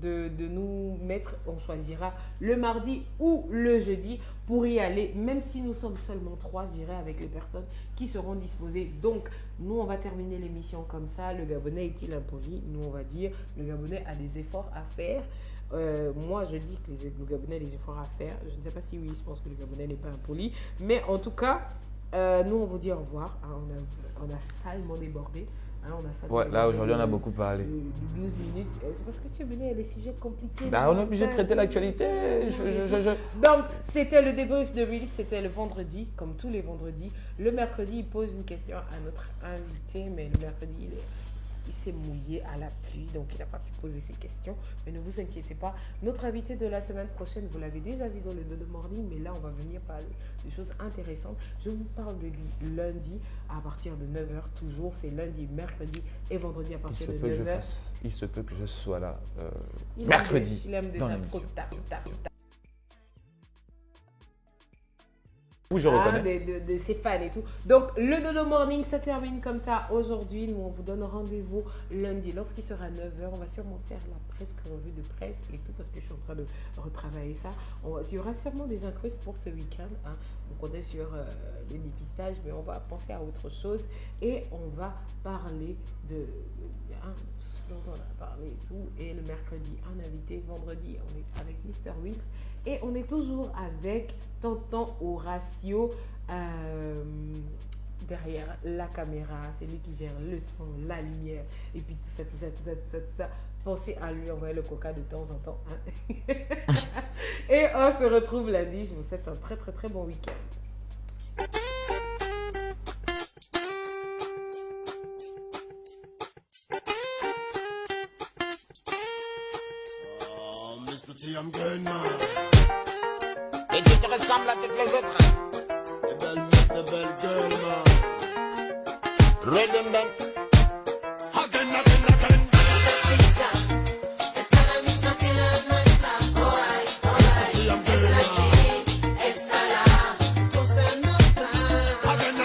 nous mettre, on choisira le mardi ou le jeudi pour y aller, même si nous sommes seulement 3, je dirais, avec les personnes qui seront disposées. Donc, nous, on va terminer l'émission comme ça. Le Gabonais est-il impoli? Nous, on va dire, le Gabonais a des efforts à faire. Moi, je dis que le Gabonais a des efforts à faire. Je ne sais pas si oui, je pense que le Gabonais n'est pas impoli. Mais en tout cas, nous, on vous dit au revoir. Hein, on a salement débordé. Hein, là, aujourd'hui, on a beaucoup parlé. 12 minutes. C'est parce que tu es venu à des sujets compliqués. On est obligé de traiter l'actualité. Donc, c'était le débrief de Reels. C'était le vendredi, comme tous les vendredis. Le mercredi, il pose une question à notre invité. Mais le mercredi, il s'est mouillé à la pluie. Donc, il n'a pas pu poser ses questions. Mais ne vous inquiétez pas. Notre invité de la semaine prochaine, vous l'avez déjà vu dans le Dodo Morning. Mais là, on va venir parler de choses intéressantes. Je vous parle de lui lundi à partir de 9h. Toujours, c'est lundi, mercredi et vendredi à partir de 9h. Il se peut que je sois là mercredi. Il aime déjà trop tard. Où je reconnais. De ses fans et tout. Donc, le Dodo Morning, ça termine comme ça aujourd'hui. Nous, on vous donne rendez-vous lundi. Lorsqu'il sera 9h, on va sûrement faire la presque revue de presse et tout parce que je suis en train de retravailler ça. Il y aura sûrement des incrustes pour ce week-end. Hein. On comptait sur les dépistages, mais on va penser à autre chose. Et on va parler de dont on a parlé et tout. Et le mercredi, un invité. Vendredi, on est avec Mr. Wills. Et on est toujours avec Tonton Horatio derrière la caméra. C'est lui qui gère le son, la lumière. Et puis tout ça. Pensez à lui envoyer le coca de temps en temps. Hein. Et on se retrouve lundi. Je vous souhaite un très très très bon week-end. I'm good now. Et tu te ressembles à toutes les autres. Les belles meufs, les belles gueules, man. Rhythm Bank. Again. Chica, esta la misma que la nuestra. Alright. Esta chica estará cosa nuestra. Again.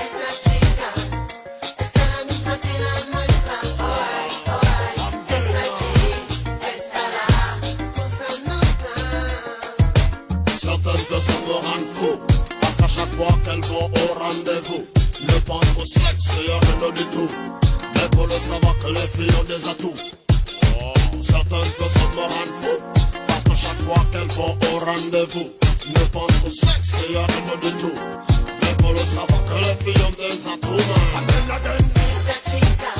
Esta chica, esta la misma que la nuestra. Alright. Esta chica estará cosa nuestra. Certaines personnes me rendent fou, parce qu'à chaque fois qu'elles vont au rendez-vous, ne pensent qu'au sexe et à rien du tout. Mais pour le savoir que les filles ont des atouts. Certaines personnes me rendent fou, parce qu'à chaque fois qu'elles vont au rendez-vous, ne pensent qu'au sexe et à rien du tout. Mais pour le savoir que les filles ont des atouts. Again. Esta chica,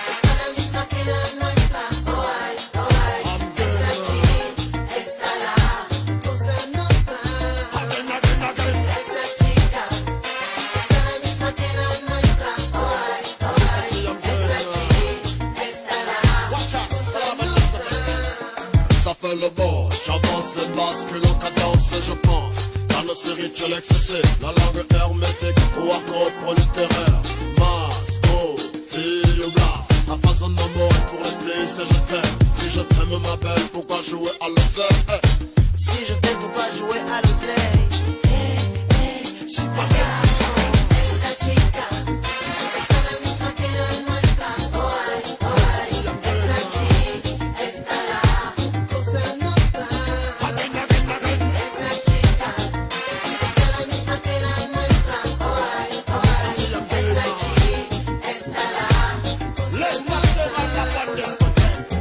esta la misma que la nuestra. Alright. Esta chica estará cosa nuestra. Again. Esta chica, esta la misma que la nuestra. Alright. Esta chica estará Watch out. cosa nuestra. Ça fait le bord, j'avance et bascule en cadence et je pense qu'à nos séries tu l'excès, la langue hermétique ou acropole littéraire. Masco, fille ou glace, la façon d'amour pour les pays c'est je t'aime. Si je t'aime ma belle, pourquoi jouer à l'oseille? Si je t'aime, pourquoi jouer à l'oseille? Super garçon. Esta chica, esta la misma que la nuestra. Alright. Esta chica estará cosa nuestra. Esta chica, esta la misma que la nuestra. Alright. Esta chica estará Les masters à la bande discothèque.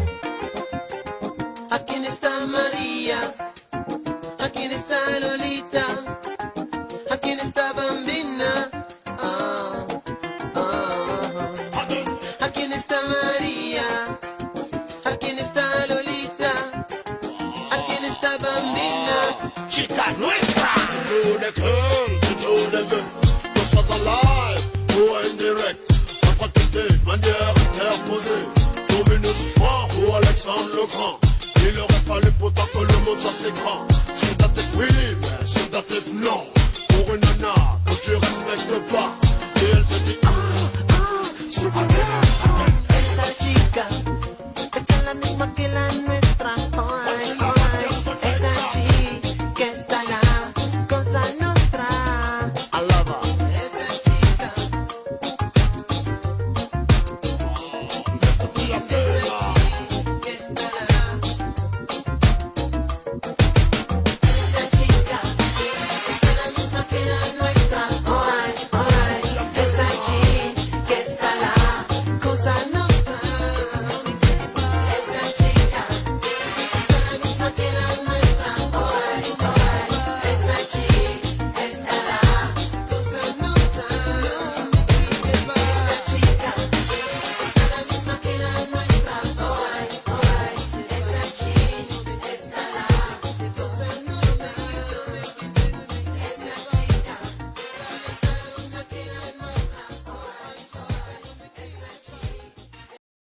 ¿A quién está María? ¿A quién está Lolita? ¿A quién está Bambina? ¿A quién está María? ¿A quién está Lolita? ¿A quién está Bambina? Chica nuestra. Toujours des queues, toujours des meufs, que ce soit en live ou en direct. Contracté de manière interposée. Dominus Juan ou Alexandre le Grand. Il aurait fallu pourtant que le monde soit si grand.